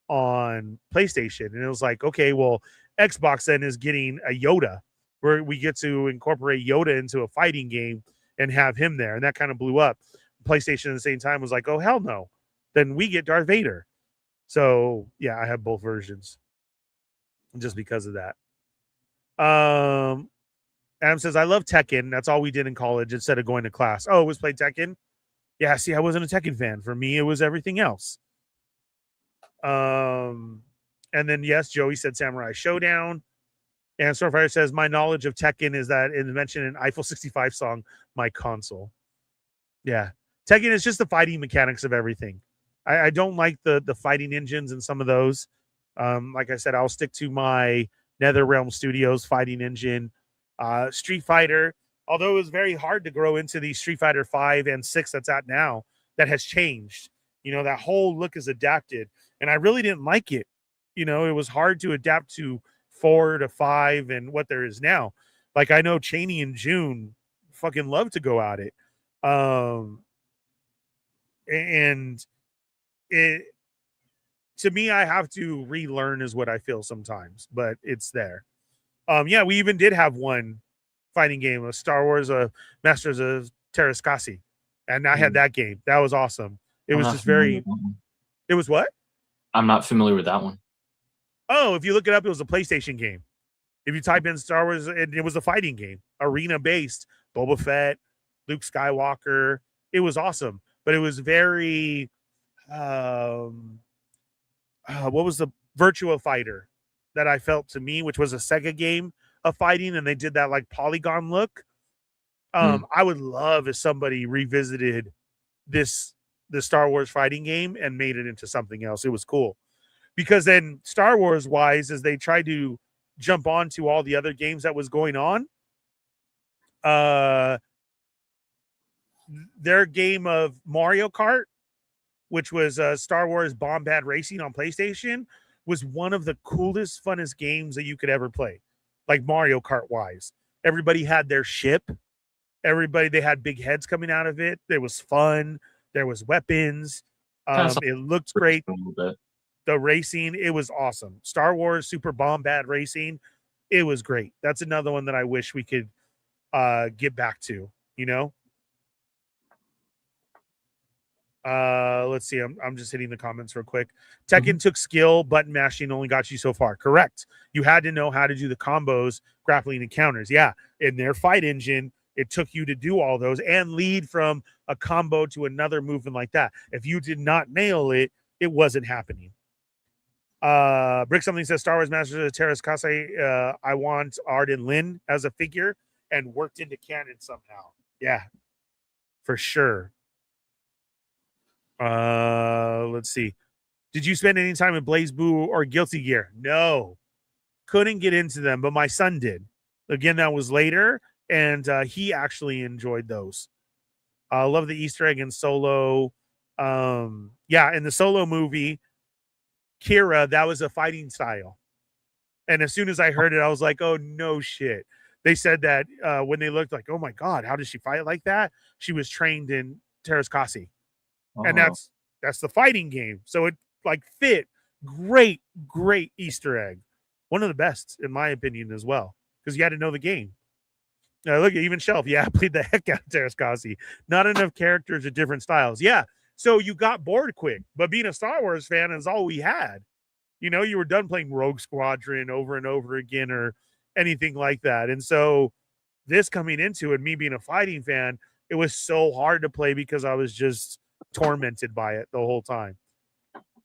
on PlayStation? And it was like, okay, well, Xbox then is getting a Yoda, where we get to incorporate Yoda into a fighting game and have him there. And that kind of blew up. PlayStation at the same time was like, oh, hell no. Then we get Darth Vader. So, yeah, I have both versions just because of that. Adam says, I love Tekken. That's all we did in college instead of going to class. Oh, it was play Tekken? Yeah, see, I wasn't a Tekken fan. For me, it was everything else. And then, yes, Joey said Samurai Showdown. And Starfire says, my knowledge of Tekken is that it mentioned an Eiffel 65 song, My Console. Yeah. Tekken is just the fighting mechanics of everything. I don't like the fighting engines and some of those. Like I said, I'll stick to my NetherRealm Studios fighting engine. Street Fighter, although it was very hard to grow into the Street Fighter 5 and 6 that's out now, that has changed. You know, that whole look is adapted. And I really didn't like it. You know, it was hard to adapt to 4 to 5 and what there is now. Like, I know Cheney and June fucking love to go at it. And it, to me, I have to relearn is what I feel sometimes, but it's there. Yeah, we even did have one fighting game, a Star Wars Masters of Terrascasi, and I had that game. That was awesome. It was just very. It was what? I'm not familiar with that one. Oh, if you look it up, it was a PlayStation game. If you type in Star Wars, it was a fighting game, arena based. Boba Fett, Luke Skywalker. It was awesome, but it was very. What was the Virtua Fighter that I felt to me, which was a Sega game of fighting, and they did that like polygon look. I would love if somebody revisited the Star Wars fighting game and made it into something else. It was cool. Because then Star Wars wise, as they tried to jump onto all the other games that was going on, their game of Mario Kart, which was Star Wars Bombad Racing on PlayStation, was one of the coolest, funnest games that you could ever play. Like Mario Kart wise. Everybody had their ship. They had big heads coming out of it. There was fun. There was weapons. It looked great. The racing, it was awesome. Star Wars Super Bombad Racing, it was great. That's another one that I wish we could get back to, you know? Let's see. I'm just hitting the comments real quick. Tekken took skill, button mashing only got you so far. Correct. You had to know how to do the combos, grappling, and counters. Yeah. In their fight engine, it took you to do all those and lead from a combo to another movement like that. If you did not nail it, it wasn't happening. Brick Something says Star Wars Masters of Terrascasi. I want Arden Lin as a figure and worked into canon somehow. Yeah, for sure. Let's see. Did you spend any time with Blaze Boo or Guilty Gear? No, couldn't get into them, but my son did. Again, that was later, and he actually enjoyed those. I love the Easter egg in Solo. Yeah, in the Solo movie, Kira, that was a fighting style. And as soon as I heard it, I was like, oh, no shit. They said that when they looked like, oh, my God, how does she fight like that? She was trained in Terrascasi. And that's the fighting game. So it like fit. Great Easter egg. One of the best, in my opinion, as well. Because you had to know the game. Look at even Shelf. Yeah, I played the heck out of Terrascasi. Not enough characters with different styles. Yeah. So you got bored quick. But being a Star Wars fan is all we had. You know, you were done playing Rogue Squadron over and over again or anything like that. And so this coming into it, me being a fighting fan, it was so hard to play because I was just tormented by it the whole time.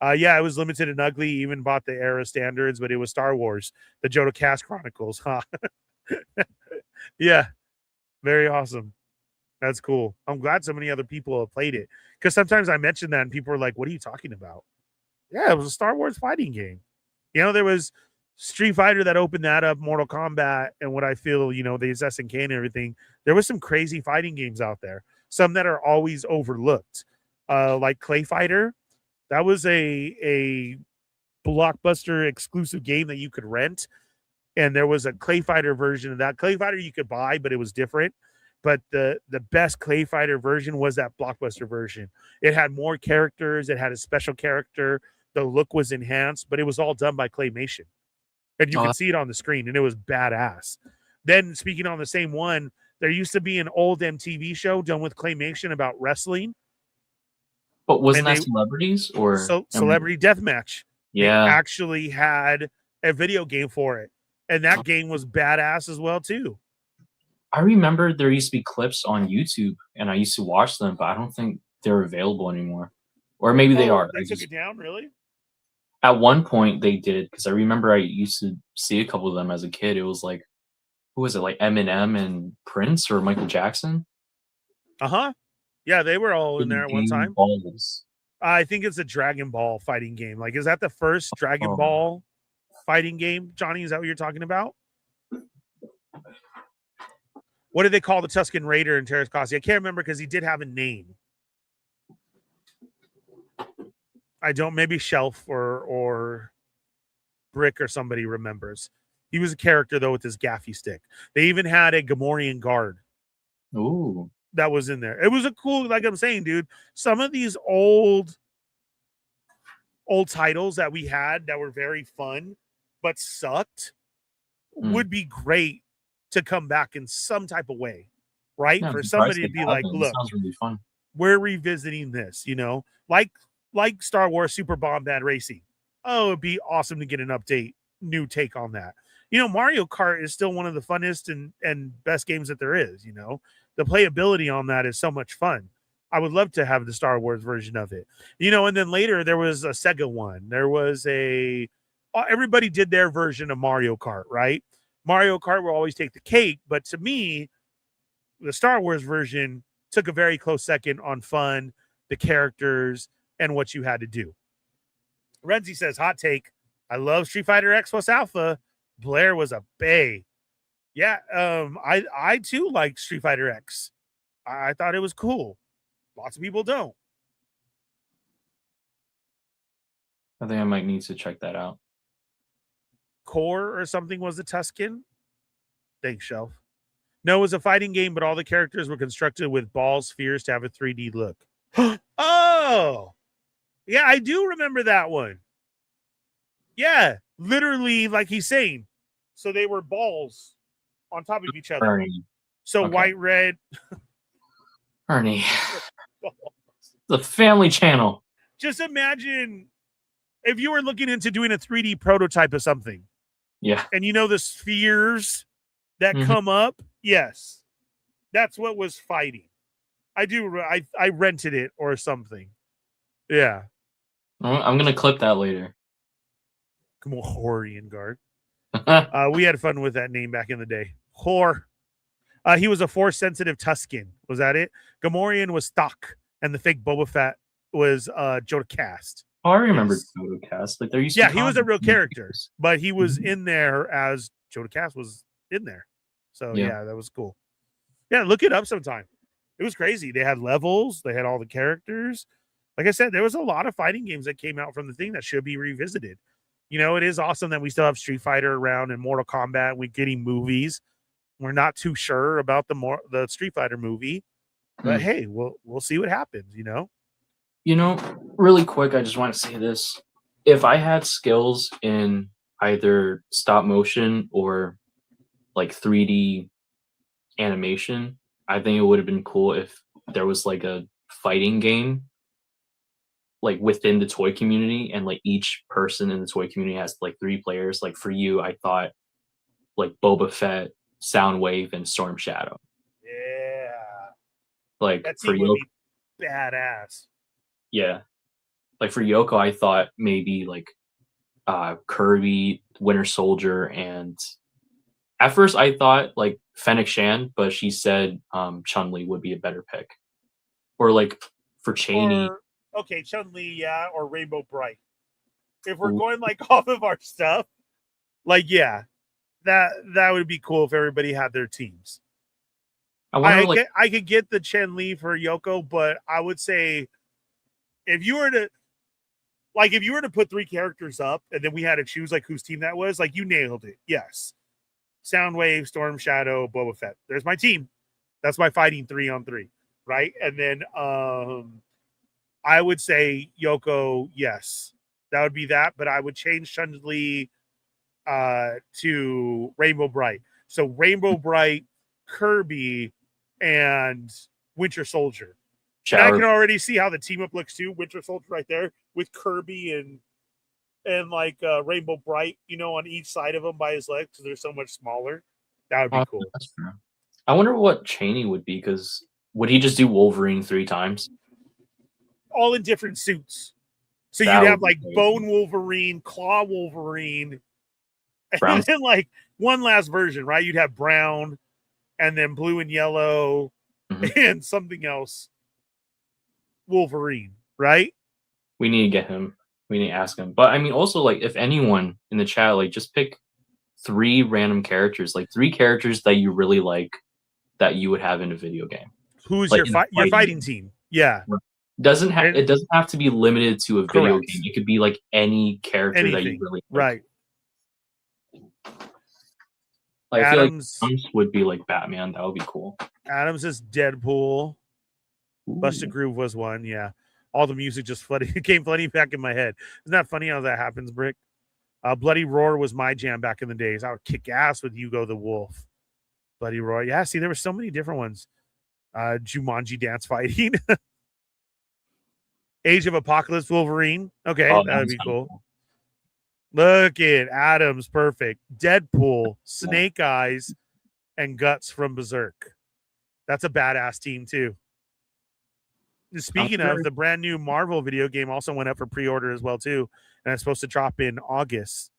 Yeah, it was limited and ugly. Even bought the era standards, but it was Star Wars, the Jodocast Chronicles. Huh? Yeah, very awesome. That's cool. I'm glad so many other people have played it because sometimes I mention that and people are like, "What are you talking about?" Yeah, it was a Star Wars fighting game. You know, there was Street Fighter that opened that up, Mortal Kombat, and what I feel, you know, the SNK and everything. There was some crazy fighting games out there. Some that are always overlooked, like Clay Fighter. That was a Blockbuster exclusive game that you could rent, and there was a Clay Fighter version of that. Clay Fighter you could buy, but it was different. But the best Clay Fighter version was that Blockbuster version. It had more characters. It had a special character. The look was enhanced, but it was all done by Claymation. And you could see it on the screen, and it was badass. Then, speaking on the same one, there used to be an old MTV show done with Claymation about wrestling. But wasn't that Celebrities or Celebrity Deathmatch? Yeah, they actually had a video game for it, and that game was badass as well too. I remember there used to be clips on YouTube, and I used to watch them, but I don't think they're available anymore. Or maybe they are. They took it down, really? At one point, they did, because I remember I used to see a couple of them as a kid. It was like, who was it, like Eminem and Prince or Michael Jackson? Uh-huh. Yeah, they were all in there at one time. Balls. I think it's a Dragon Ball fighting game. Like, is that the first Dragon Ball fighting game? Johnny, is that what you're talking about? What did they call the Tusken Raider in Terrace Cossi? I can't remember because he did have a name. I don't, maybe Shelf or Brick or somebody remembers. He was a character, though, with his gaffy stick. They even had a Gamorrean guard. Ooh. That was in there. It was a cool, like I'm saying, dude, some of these old titles that we had that were very fun but sucked would be great to come back in some type of way, right? For somebody to be like, look, sounds really fun. We're revisiting this, you know, like Star Wars Super Bombad Racing. Oh, it'd be awesome to get an update, new take on that. You know, Mario Kart is still one of the funnest and best games that there is, you know. The playability on that is so much fun. I would love to have the Star Wars version of it. You know, and then later there was a Sega one. There was everybody did their version of Mario Kart, right? Mario Kart will always take the cake, but to me, the Star Wars version took a very close second on fun, the characters, and what you had to do. Renzi says, hot take, I love Street Fighter X plus Alpha. Blair was a bae. Yeah, I too like Street Fighter X. I thought it was cool. Lots of people don't. I think I might need to check that out. Core or something was the Tusken. Thanks, Shelf. No, it was a fighting game, but all the characters were constructed with ball spheres to have a 3D look. Oh, yeah, I do remember that one. Yeah, literally, like he's saying. So they were balls on top of each other. Ernie. So okay. White, red. Ernie. The Family Channel. Just imagine if you were looking into doing a 3D prototype of something. Yeah. And you know the spheres that come up? Yes. That's what was fighting. I rented it or something. Yeah. I'm going to clip that later. Gamorrean guard. We had fun with that name back in the day. Whore. He was a force-sensitive Tusken. Was that it? Gamorrean was Stock, and the fake Boba Fett was Jodocast. Oh, I remember Jodocast. Like there used he was a real character, but he was in there as Jodocast was in there. So yeah, that was cool. Yeah, look it up sometime. It was crazy. They had levels. They had all the characters. Like I said, there was a lot of fighting games that came out from the thing that should be revisited. You know, it is awesome that we still have Street Fighter around and Mortal Kombat. We're getting movies. We're not too sure about the Street Fighter movie, but hey, we'll see what happens. You know. You know, really quick, I just want to say this: if I had skills in either stop motion or like 3D animation, I think it would have been cool if there was like a fighting game like within the toy community, and like each person in the toy community has like 3 players. Like for you, I thought like Boba Fett, Soundwave, and Storm Shadow. Yeah. Like That for team would Yoko, be badass. yeah. Like for Yoko, I thought maybe like Kirby, Winter Soldier, and at first I thought like Fennec Shan, but she said Chun-Li would be a better pick. Or like for Cheney. Or, okay, Chun-Li, yeah, or Rainbow Bright. If we're going like off of our stuff, like yeah, that would be cool if everybody had their teams. I could get the Chun-Li for Yoko, but I would say if you were to put 3 characters up and then we had to choose like whose team that was, like you nailed it. Yes. Soundwave, Storm Shadow, Boba Fett. There's my team. That's my fighting 3-on-3, right? And then I would say Yoko, yes. That would be that, but I would change Chun-Li to Rainbow Bright. So Rainbow Bright, Kirby, and Winter Soldier. And I can already see how the team up looks too. Winter Soldier right there with Kirby and like Rainbow Bright, you know, on each side of him by his legs because they're so much smaller. That would be cool. I wonder what Cheney would be, because would he just do Wolverine 3 times? All in different suits. So you'd have like Bone Wolverine, Claw Wolverine, and then like one last version, right? You'd have brown and then blue and yellow and something else. Wolverine, right? We need to get him. We need to ask him. But I mean, also like if anyone in the chat, like just pick 3 random characters, like 3 characters that you really like that you would have in a video game. Who's like your fighting team? Yeah. It doesn't have to be limited to a video game. It could be like any character that you really like. Right. Like, I feel like Adams would be like Batman. That would be cool. Adams is Deadpool. Busted Groove was one, yeah. All the music just came flooding back in my head. Isn't that funny how that happens, Brick? Bloody Roar was my jam back in the days. I would kick ass with Hugo the Wolf. Bloody Roar. Yeah, see, there were so many different ones. Jumanji dance fighting. Age of Apocalypse Wolverine. Okay, that would be cool. Look at Adams, perfect. Deadpool, Snake Eyes, and Guts from Berserk. That's a badass team, too. Speaking of, the brand new Marvel video game also went up for pre-order as well, too. And it's supposed to drop in August.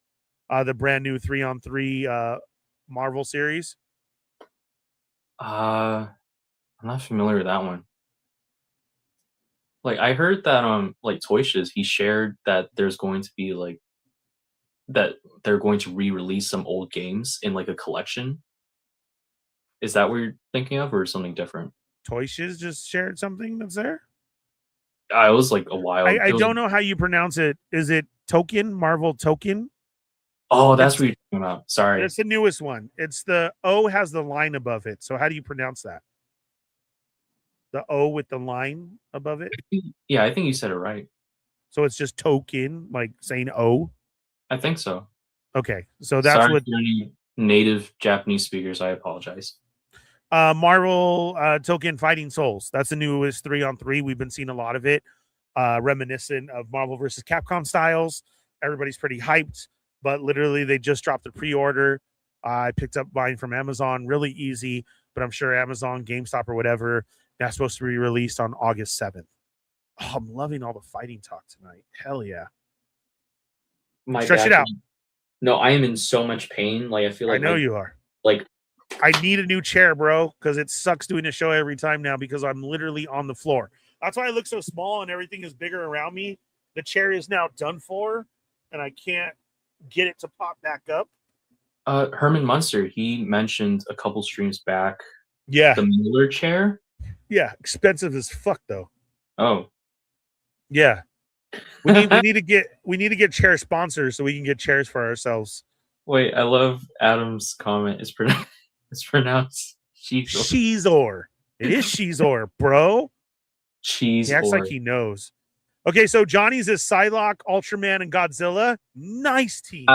The brand new 3-on-3 Marvel series. I'm not familiar with that one. Like, I heard that like Toy Shiz, he shared that there's going to be like that they're going to re-release some old games in like a collection. Is that what you're thinking of, or something different? Toy Shiz just shared something that's there? It was like a while. I don't know how you pronounce it. Is it Token? Marvel Token? Oh, that's what you're talking about. Sorry. It's the newest one. It's the O has the line above it. So how do you pronounce that? The O with the line above it? Yeah, I think you said it right. So it's just Token, like saying O? I think so. Okay. So that's what any native Japanese speakers, I apologize. Marvel Token Fighting Souls. That's the newest 3-on-3. We've been seeing a lot of it. Reminiscent of Marvel versus Capcom styles. Everybody's pretty hyped, but literally they just dropped the pre-order. I picked up buying from Amazon, really easy, but I'm sure Amazon, GameStop, or whatever, that's supposed to be released on August 7th. Oh, I'm loving all the fighting talk tonight. Hell yeah. Stretch it out. No, I am in so much pain. Like, I feel like I know you are. Like, I need a new chair, bro, because it sucks doing a show every time now because I'm literally on the floor. That's why I look so small and everything is bigger around me. The chair is now done for, and I can't get it to pop back up. Herman Munster, he mentioned a couple streams back. Yeah. The Miller chair. Yeah, expensive as fuck though. Oh. Yeah. We need to get chair sponsors so we can get chairs for ourselves. Wait, I love Adam's comment. It's pronounced Shizor. It is Shizor, bro. Cheese. He acts like he knows. Okay, so Johnny's is Psylocke, Ultraman, and Godzilla. Nice team.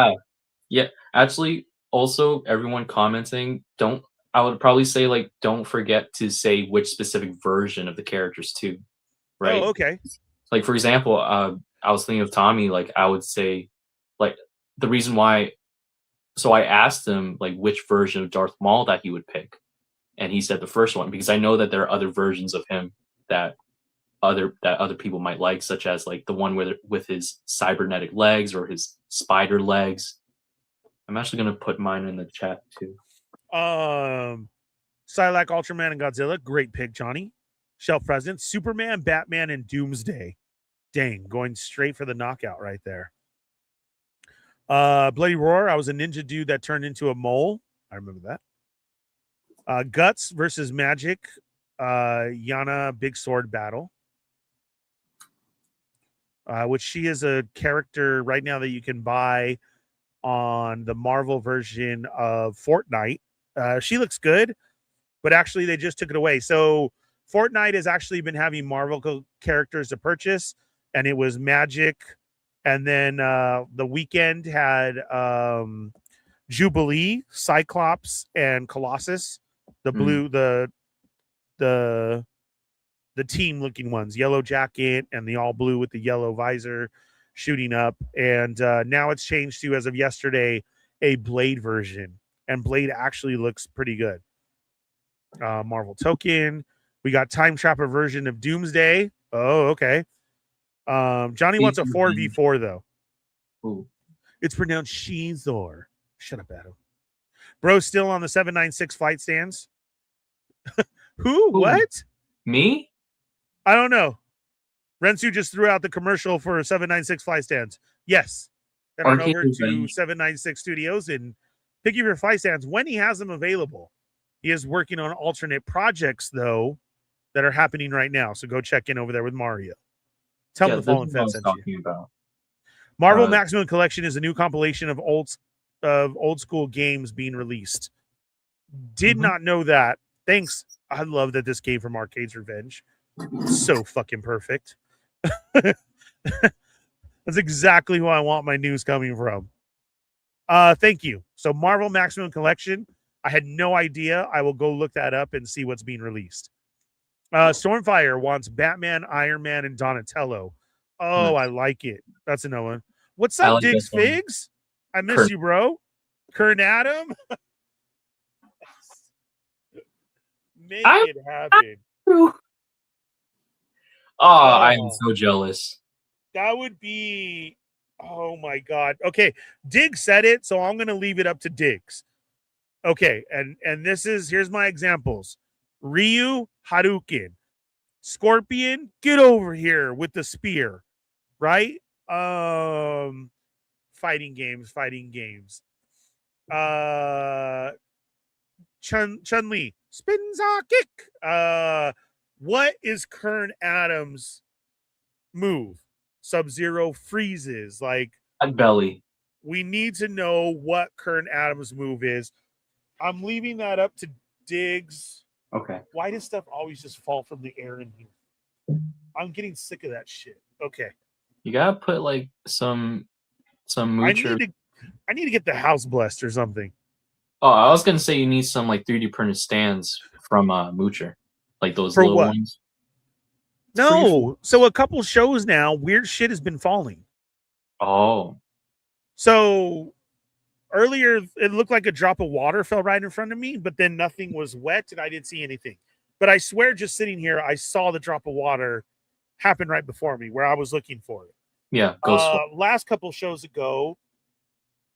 Yeah, actually, also everyone commenting, I would probably say like don't forget to say which specific version of the characters too. Right? Oh, okay. Like for example, I was thinking of Tommy. Like I would say, like the reason why. So I asked him like which version of Darth Maul that he would pick, and he said the first one because I know that there are other versions of him that other people might like, such as like the one with his cybernetic legs or his spider legs. I'm actually gonna put mine in the chat too. Psylocke, Ultraman, and Godzilla. Great pick, Johnny. Shelf President, Superman, Batman, and Doomsday. Dang, going straight for the knockout right there. Bloody Roar. I was a ninja dude that turned into a mole. I remember that. Guts versus Magic. Yana Big Sword battle. Which she is a character right now that you can buy on the Marvel version of Fortnite. She looks good, but actually they just took it away. So Fortnite has actually been having Marvel characters to purchase, and it was Magic. And then the weekend had Jubilee, Cyclops, and Colossus. The blue, the team looking ones, yellow jacket and the all blue with the yellow visor shooting up. And now it's changed to, as of yesterday, a Blade version. And Blade actually looks pretty good. Marvel token. We got Time Trapper version of Doomsday. Oh, okay. Johnny wants a 4v4 though. Ooh. It's pronounced Shizor. Shut up, Adam. Bro, still on the 796 flight stands. Who? Ooh. What? Me? I don't know. Rensu just threw out the commercial for 796 flight stands. Yes. Head on over to 796 Studios and pick up your flight stands when he has them available. He is working on alternate projects though that are happening right now. So go check in over there with Mario. Tell him the Fallen Fed sent you. About. Marvel Maximum Collection is a new compilation of old school games being released. Did not know that. Thanks. I love that this came from Arcade's Revenge. So fucking perfect. That's exactly who I want my news coming from. Thank you. So Marvel Maximum Collection. I had no idea. I will go look that up and see what's being released. Stormfire wants Batman, Iron Man, and Donatello. Oh, I like it. That's another one. What's up, Diggs Figs? I miss you, bro. Kern Adam. Make it happen. I am so jealous. That would be, oh my God. Okay, Diggs said it, so I'm going to leave it up to Diggs. Okay, and here's my examples. Ryu, Hadouken. Scorpion, get over here with the spear. Right? Fighting games. Chun-Li, Spinza kick. What is Kern Adams' move? Sub-Zero freezes. Like belly. We need to know what Kern Adams' move is. I'm leaving that up to Diggs. Okay. Why does stuff always just fall from the air in here? I'm getting sick of that shit. Okay. You gotta put like some moocher. I need to get the house blessed or something. Oh, I was gonna say you need some like 3D printed stands from Moocher, like those little ones. No, so a couple shows now, weird shit has been falling. Oh, so earlier it looked like a drop of water fell right in front of me, but then nothing was wet and I didn't see anything. But I swear, just sitting here, I saw the drop of water happen right before me where I was looking for it. Yeah. Last couple shows ago,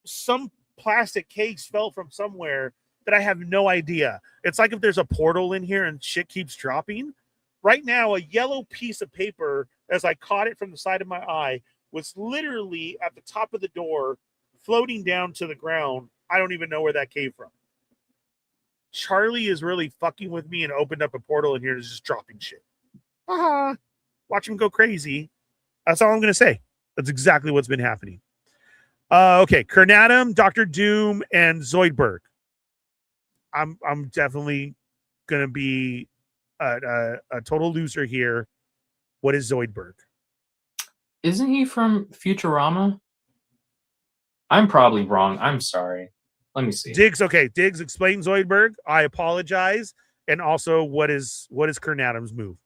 some plastic case fell from somewhere that I have no idea. It's like if there's a portal in here and shit keeps dropping. Right now, a yellow piece of paper, as I caught it from the side of my eye, was literally at the top of the door, floating down to the ground. I don't even know where that came from. Charlie is really fucking with me and opened up a portal in here and is just dropping shit. Watch him go crazy. That's all I'm going to say. That's exactly what's been happening. Okay, Kernatum, Dr. Doom, and Zoidberg. I'm definitely going to be a total loser here. What is Zoidberg? Isn't he from Futurama? I'm probably wrong. I'm sorry. Let me see. Diggs, okay. Diggs, explain Zoidberg. I apologize. And also, what is Kernatum's move?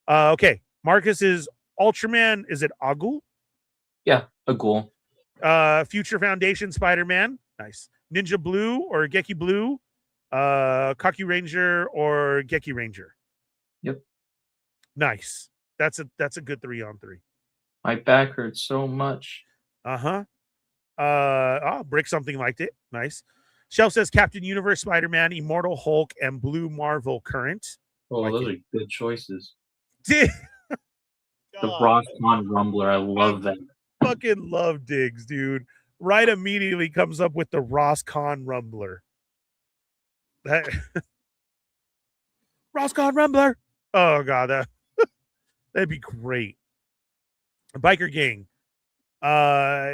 Okay. Marcus is Ultraman, is it Agul? Yeah, a ghoul. Future Foundation Spider-Man. Nice. Ninja Blue or Geki Blue. Kaku Ranger or Geki Ranger. Yep. Nice. That's a good 3-on-3. My back hurts so much. Brick something liked it. Nice. Shell says Captain Universe, Spider-Man, Immortal Hulk, and Blue Marvel Current. Oh, Like those it. are good choices. The Roscon Rumbler, I love that. Fucking love Diggs, dude. Right immediately comes up with the Roscon Rumbler. That Roscon Rumbler. Oh god, that'd be great. Biker Gang.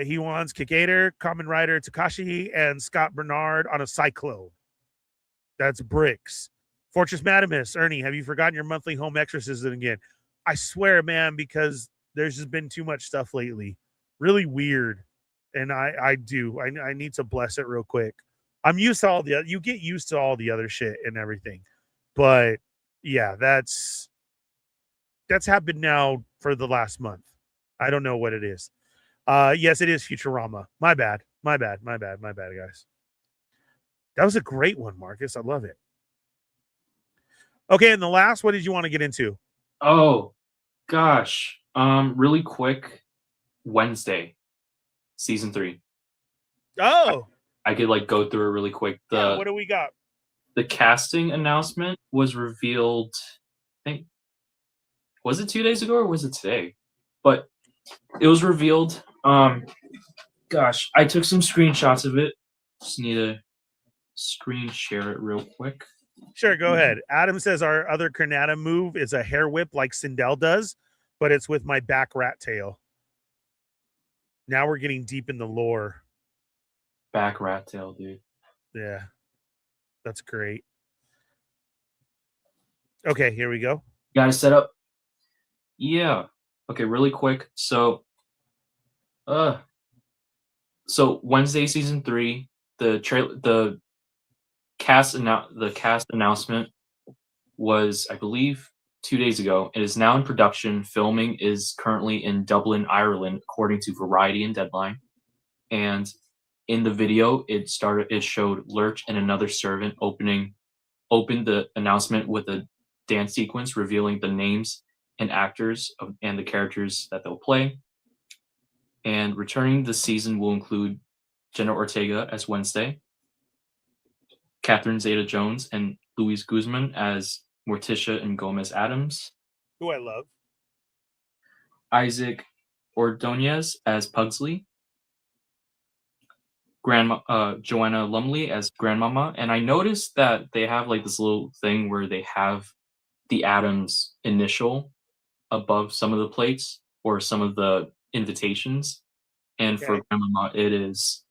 He wants Kikator, Kamen Rider Takashi, and Scott Bernard on a Cyclone. That's Bricks. Fortress Madamus, Ernie, have you forgotten your monthly home exorcism again? I swear, man, because there's just been too much stuff lately. Really weird. And I need to bless it real quick. I'm used to all the you get used to all the other shit and everything. But yeah, that's happened now for the last month. I don't know what it is. Yes, it is Futurama. My bad, guys. That was a great one, Marcus. I love it. Okay, and the last, what did you want to get into? Oh, gosh. Really quick. Wednesday, season 3. Oh, I could like go through it really quick. what do we got? The casting announcement was revealed, I think, was it 2 days ago or was it today? But it was revealed. Gosh, I took some screenshots of it. Just need to screen share it real quick. Sure, go ahead. Adam says our other Karnata move is a hair whip like Sindel does, but it's with my back rat tail. Now we're getting deep in the lore. Back rat tail, dude. Yeah, that's great. Okay, here we go. Got it set up. Yeah. Okay, really quick. So Wednesday season 3, the cast announcement was, I believe, 2 days ago. It is now in production. Filming is currently in Dublin, Ireland, according to Variety and Deadline. And in the video, it showed Lurch and another servant opened the announcement with a dance sequence revealing the names and actors and the characters that they'll play. And returning this season will include Jenna Ortega as Wednesday, Catherine Zeta-Jones and Luis Guzman as Morticia and Gomez Adams, Who I love. Isaac Ordonez as Pugsley, Joanna Lumley as Grandmama. And I noticed that they have like this little thing where they have the Adams initial above some of the plates or some of the invitations. And for Grandmama, it is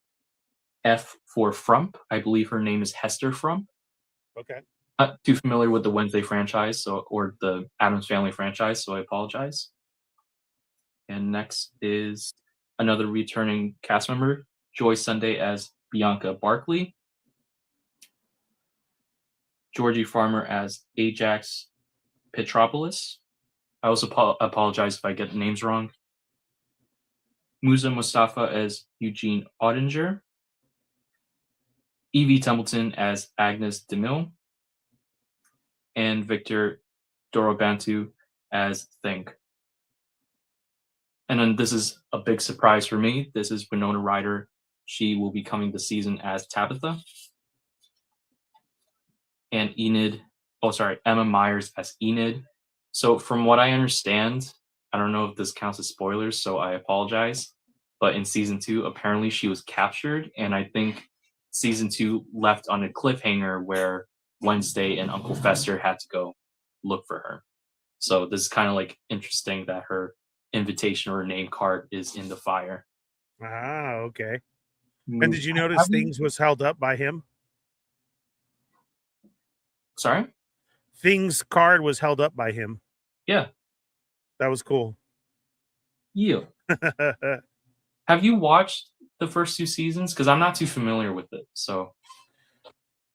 F for Frump. I believe her name is Hester Frump. Okay. Not too familiar with the Wednesday franchise or the Addams Family franchise, so I apologize. And next is another returning cast member, Joy Sunday as Bianca Barkley, Georgie Farmer as Ajax Petropoulos. I also apologize if I get the names wrong. Musa Mustafa as Eugene Ottinger, Evie Templeton as Agnes DeMille, and Victor Dorobantu as Think. And then this is a big surprise for me. This is Winona Ryder. She will be coming this season as Tabitha. And Emma Myers as Enid. So from what I understand, I don't know if this counts as spoilers, so I apologize. But in season 2, apparently she was captured, and I think season 2 left on a cliffhanger where Wednesday and Uncle Fester had to go look for her. So this is kind of like interesting that her invitation or her name card is in the fire. Ah, okay. And did you notice Things was held up by him? Sorry? Things card was held up by him. Yeah. That was cool. Yeah. Have you watched the first 2 seasons? Because I'm not too familiar with it. So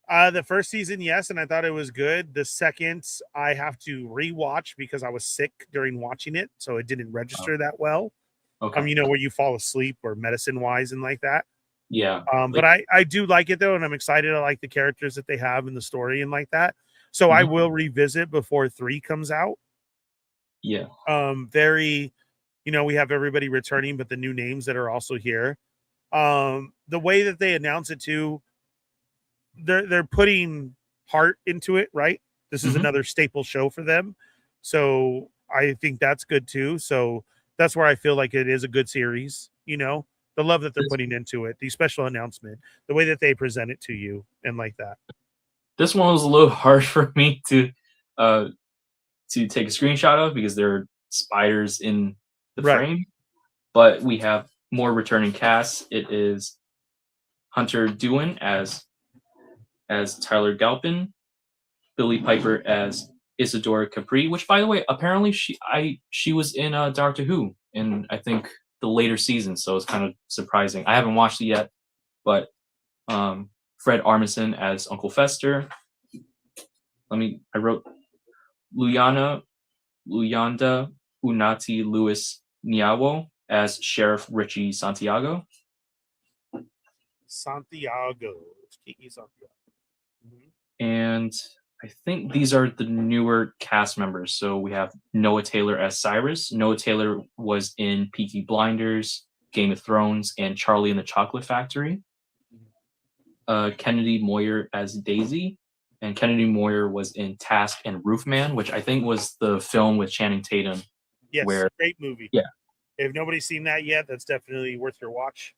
The first season, yes, and I thought it was good. The second, I have to rewatch because I was sick during watching it, so it didn't register that well. Okay. Where you fall asleep or medicine wise and like that. Yeah. But I do like it though, and I'm excited. I like the characters that they have in the story and like that. So I will revisit before 3 comes out. Yeah. We have everybody returning, but the new names that are also here. The way that they announce it too, they're putting heart into it, right? This is another staple show for them. So I think that's good too. So that's where I feel like it is a good series, the love that they're putting into it, the special announcement, the way that they present it to you and like that. This one was a little hard for me to take a screenshot of because there are spiders in the frame. But we have more returning casts. It is Hunter Doohan as Tyler Galpin, Billy Piper as Isadora Capri, which, by the way, apparently she was in Doctor Who in, I think, the later seasons, so it's kind of surprising. I haven't watched it yet, but Fred Armisen as Uncle Fester. I wrote Luyanda Unati Lewis Niawo as Sheriff Richie Santiago. Kiki Santiago. And I think these are the newer cast members. So we have Noah Taylor as Cyrus. Noah Taylor was in Peaky Blinders, Game of Thrones, and Charlie and the Chocolate Factory. Kennedy Moyer as Daisy. And Kennedy Moyer was in Task and Roofman, which I think was the film with Channing Tatum. Yes, great movie. Yeah. If nobody's seen that yet, that's definitely worth your watch.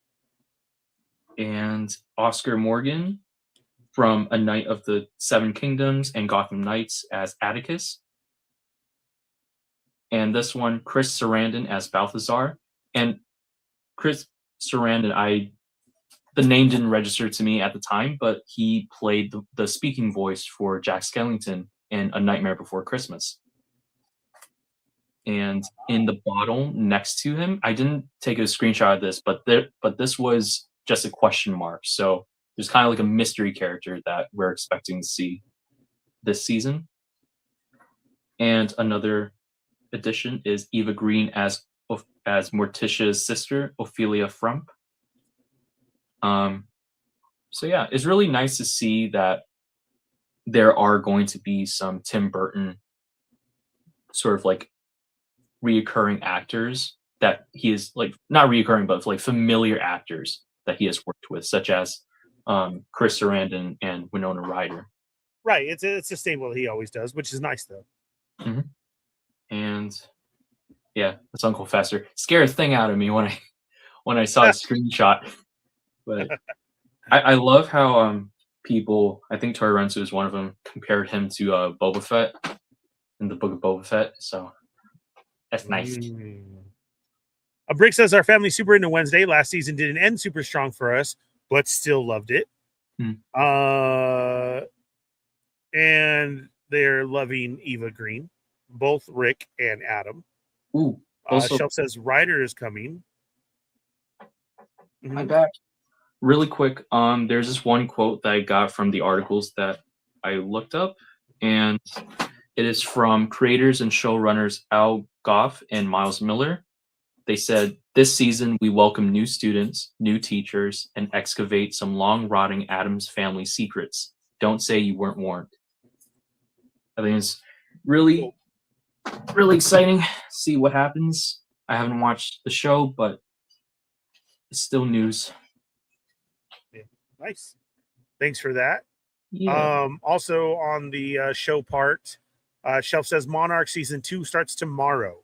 And Oscar Morgan from A Knight of the Seven Kingdoms and Gotham Knights as Atticus. And this one, Chris Sarandon as Balthazar. And Chris Sarandon, the name didn't register to me at the time, but he played the speaking voice for Jack Skellington in A Nightmare Before Christmas. And in the bottom next to him, I didn't take a screenshot of this, but this was just a question mark. So there's kind of like a mystery character that we're expecting to see this season. And another addition is Eva Green as Morticia's sister, Ophelia Frump. So yeah, it's really nice to see that there are going to be some Tim Burton sort of like reoccurring actors that he is like, not reoccurring, but like familiar actors that he has worked with, such as Chris Sarandon and Winona Ryder. Right. It's a staple he always does, which is nice though. And yeah, it's Uncle Fester. Scared the thing out of me when I saw the screenshot. But I love how people, I think Tori Rensu is one of them, compared him to Boba Fett in the Book of Boba Fett. So that's nice. A Brick says our family super into Wednesday. Last season didn't end super strong for us, but still loved it. And they're loving Eva Green, both Rick and Adam. Ooh. Also, Shelf says Ryder is coming. I'm back. Really quick, there's this one quote that I got from the articles that I looked up, and it is from creators and showrunners Al Goff and Miles Miller. They said, "This season, we welcome new students, new teachers, and excavate some long-rotting Addams family secrets. Don't say you weren't warned." I think it's really, really exciting to see what happens. I haven't watched the show, but it's still news. Yeah. Nice. Thanks for that. Yeah. Also on the show part, Shelf says Monarch season 2 starts tomorrow.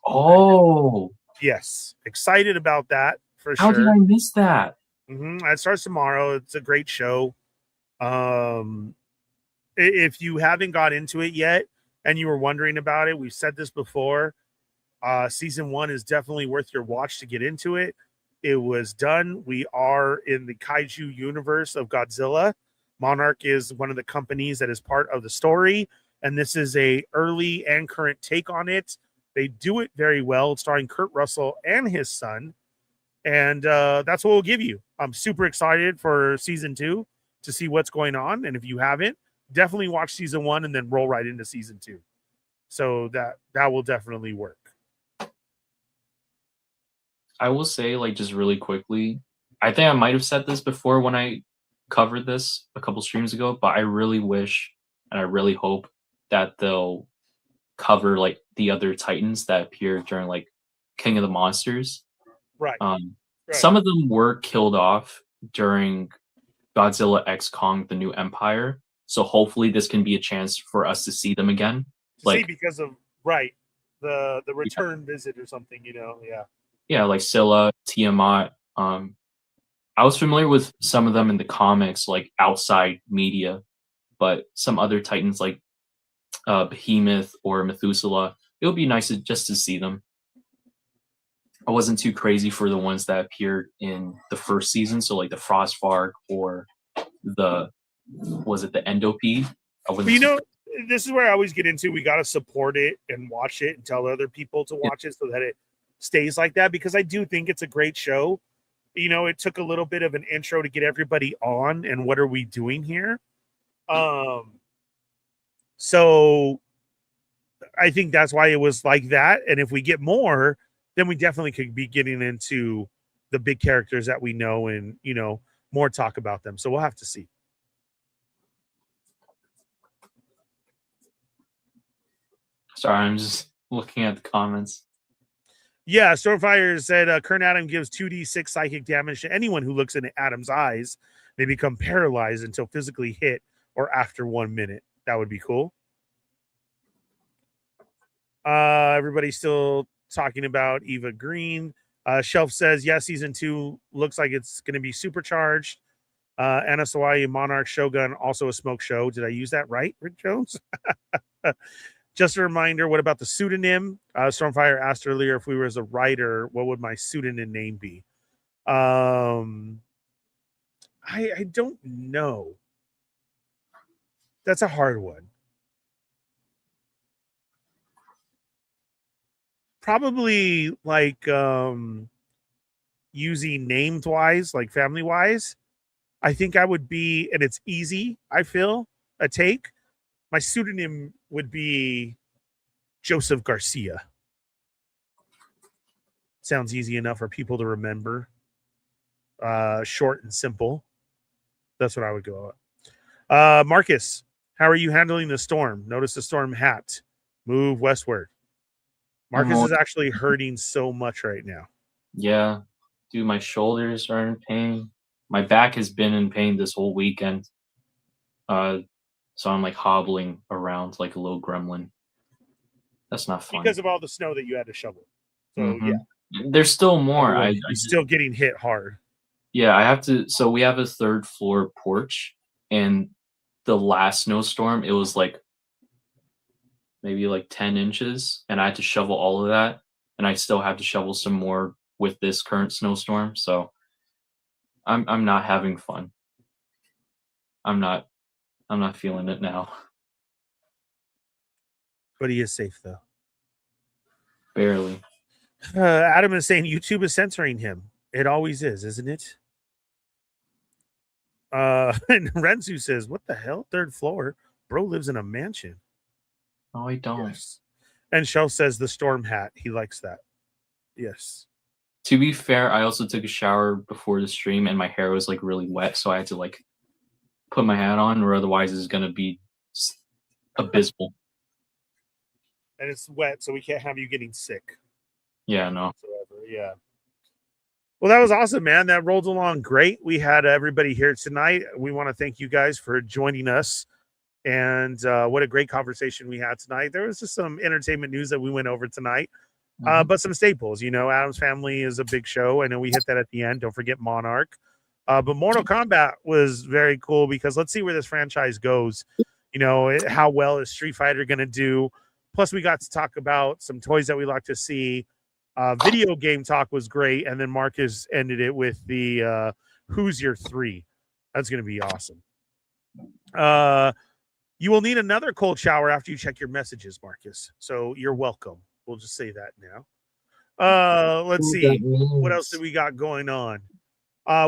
Oh. Yes. Excited about that for How sure. did I miss that? It starts tomorrow. It's a great show. If you haven't got into it yet and you were wondering about it, we've said this before. Season 1 is definitely worth your watch to get into it. It was done. We are in the kaiju universe of Godzilla. Monarch is one of the companies that is part of the story, and this is a early and current take on it. They do it very well, starring Kurt Russell and his son, and that's what we'll give you. I'm super excited for season 2. to see what's going on. And if you haven't, definitely watch season 1 and then roll right into season 2. So that will definitely work. I will say, like, just really quickly, I think I might have said this before when I covered this a couple streams ago, but I really wish and I really hope that they'll cover like the other Titans that appeared during like King of the Monsters. Right. Right. Some of them were killed off during Godzilla X Kong: The New Empire. So hopefully this can be a chance for us to see them again. See, because of the return visit or something, Yeah, like Scylla, Tiamat. I was familiar with some of them in the comics, like outside media, but some other Titans like Behemoth or Methuselah, it would be nice just to see them. I wasn't too crazy for the ones that appeared in the first season, so like the Frostvark or the Endopede. But this is where I always get into, we got to support it and watch it and tell other people to watch it so that it stays like that, because I do think it's a great show. It took a little bit of an intro to get everybody on and what are we doing here. So I think that's why it was like that. And if we get more, then we definitely could be getting into the big characters that we know and, more talk about them. So we'll have to see. Sorry, I'm just looking at the comments. Yeah, Stormfire said Kern Adam gives 2d6 psychic damage to anyone who looks into Adam's eyes. They become paralyzed until physically hit or after 1 minute. That would be cool. Everybody's still talking about Eva Green. Shelf says, yeah, season 2 looks like it's going to be supercharged. Anna Sawai, Monarch Shogun, also a smoke show. Did I use that right, Rick Jones? Just a reminder, what about the pseudonym? Stormfire asked earlier if we were as a writer, what would my pseudonym name be? I don't know. That's a hard one. Probably like using named wise, like family wise. I think I would be, and it's easy, I feel, a take. My pseudonym would be Joseph Garcia. Sounds easy enough for people to remember. Short and simple. That's what I would go with. Marcus, how are you handling the storm? Notice the storm hat. Move westward. Marcus is actually hurting so much right now. Yeah. Dude, my shoulders are in pain. My back has been in pain this whole weekend. So I'm like hobbling around like a little gremlin. That's not fun. Because of all the snow that you had to shovel. So yeah. There's still more. I'm still getting hit hard. Yeah, I have to. So we have a 3rd floor porch, and the last snowstorm, it was like maybe like 10 inches, and I had to shovel all of that, and I still have to shovel some more with this current snowstorm. So I'm not having fun. I'm not feeling it now. But he is safe though. Barely. Adam is saying YouTube is censoring him. It always is, isn't it? And Renzu says, what the hell? 3rd floor? Bro lives in a mansion. No, I don't. Yes. And Shell says the storm hat. He likes that. Yes. To be fair, I also took a shower before the stream and my hair was like really wet, so I had to like put my hat on, or otherwise it's gonna be abysmal. And it's wet, so we can't have you getting sick. Yeah, no. Whatsoever. Yeah. Well, that was awesome, man. That rolled along great. We had everybody here tonight. We want to thank you guys for joining us. And what a great conversation we had tonight. There was just some entertainment news that we went over tonight, but some staples. Adam's Family is a big show. I know we hit that at the end. Don't forget Monarch. But Mortal Kombat was very cool because let's see where this franchise goes. How well is Street Fighter going to do? Plus, we got to talk about some toys that we like to see. Video game talk was great. And then Marcus ended it with the Who's Your 3. That's going to be awesome. You will need another cold shower after you check your messages, Marcus. So you're welcome. We'll just say that now. Let's see. What else do we got going on?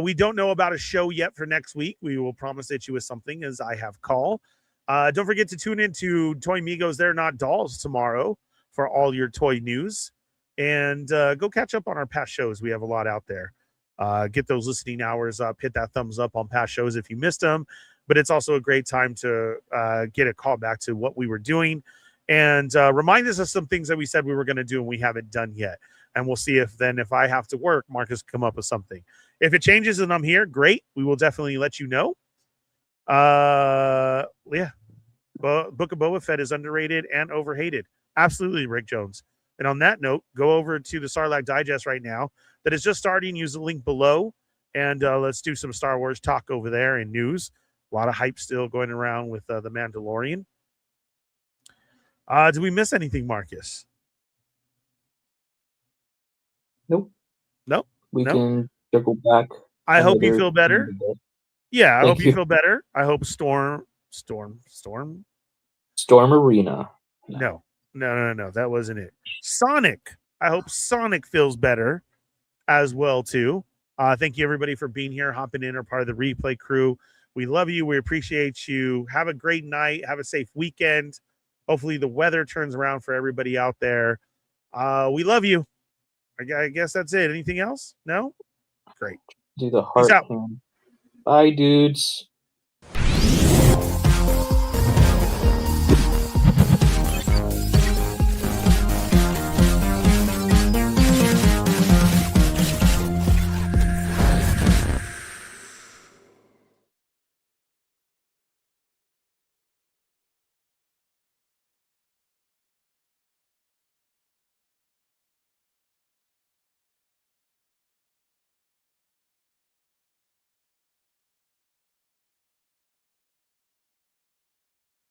We don't know about a show yet for next week. We will promise that you with something as I have call. Don't forget to tune into Toymigos They're Not Dolls tomorrow for all your toy news. And go catch up on our past shows. We have a lot out there. Get those listening hours up. Hit that thumbs up on past shows if you missed them. But it's also a great time to get a call back to what we were doing and remind us of some things that we said we were going to do and we haven't done yet. And we'll see if I have to work, Marcus can come up with something. If it changes and I'm here, great. We will definitely let you know. Yeah. Book of Boba Fett is underrated and overhated. Absolutely, Rick Jones. And on that note, go over to the Sarlacc Digest right now that is just starting. Use the link below, and let's do some Star Wars talk over there and news. A lot of hype still going around with The Mandalorian. Did we miss anything, Marcus? Nope. Nope. We can circle back. I hope you feel better. Yeah, I hope you feel better. I hope Storm Arena. No. That wasn't it. Sonic. I hope Sonic feels better as well, too. Thank you, everybody, for being here, hopping in, or part of the replay crew. We love you. We appreciate you. Have a great night. Have a safe weekend. Hopefully the weather turns around for everybody out there. We love you. I guess that's it. Anything else? No? Great. Do the heart. Peace out. Bye, dudes.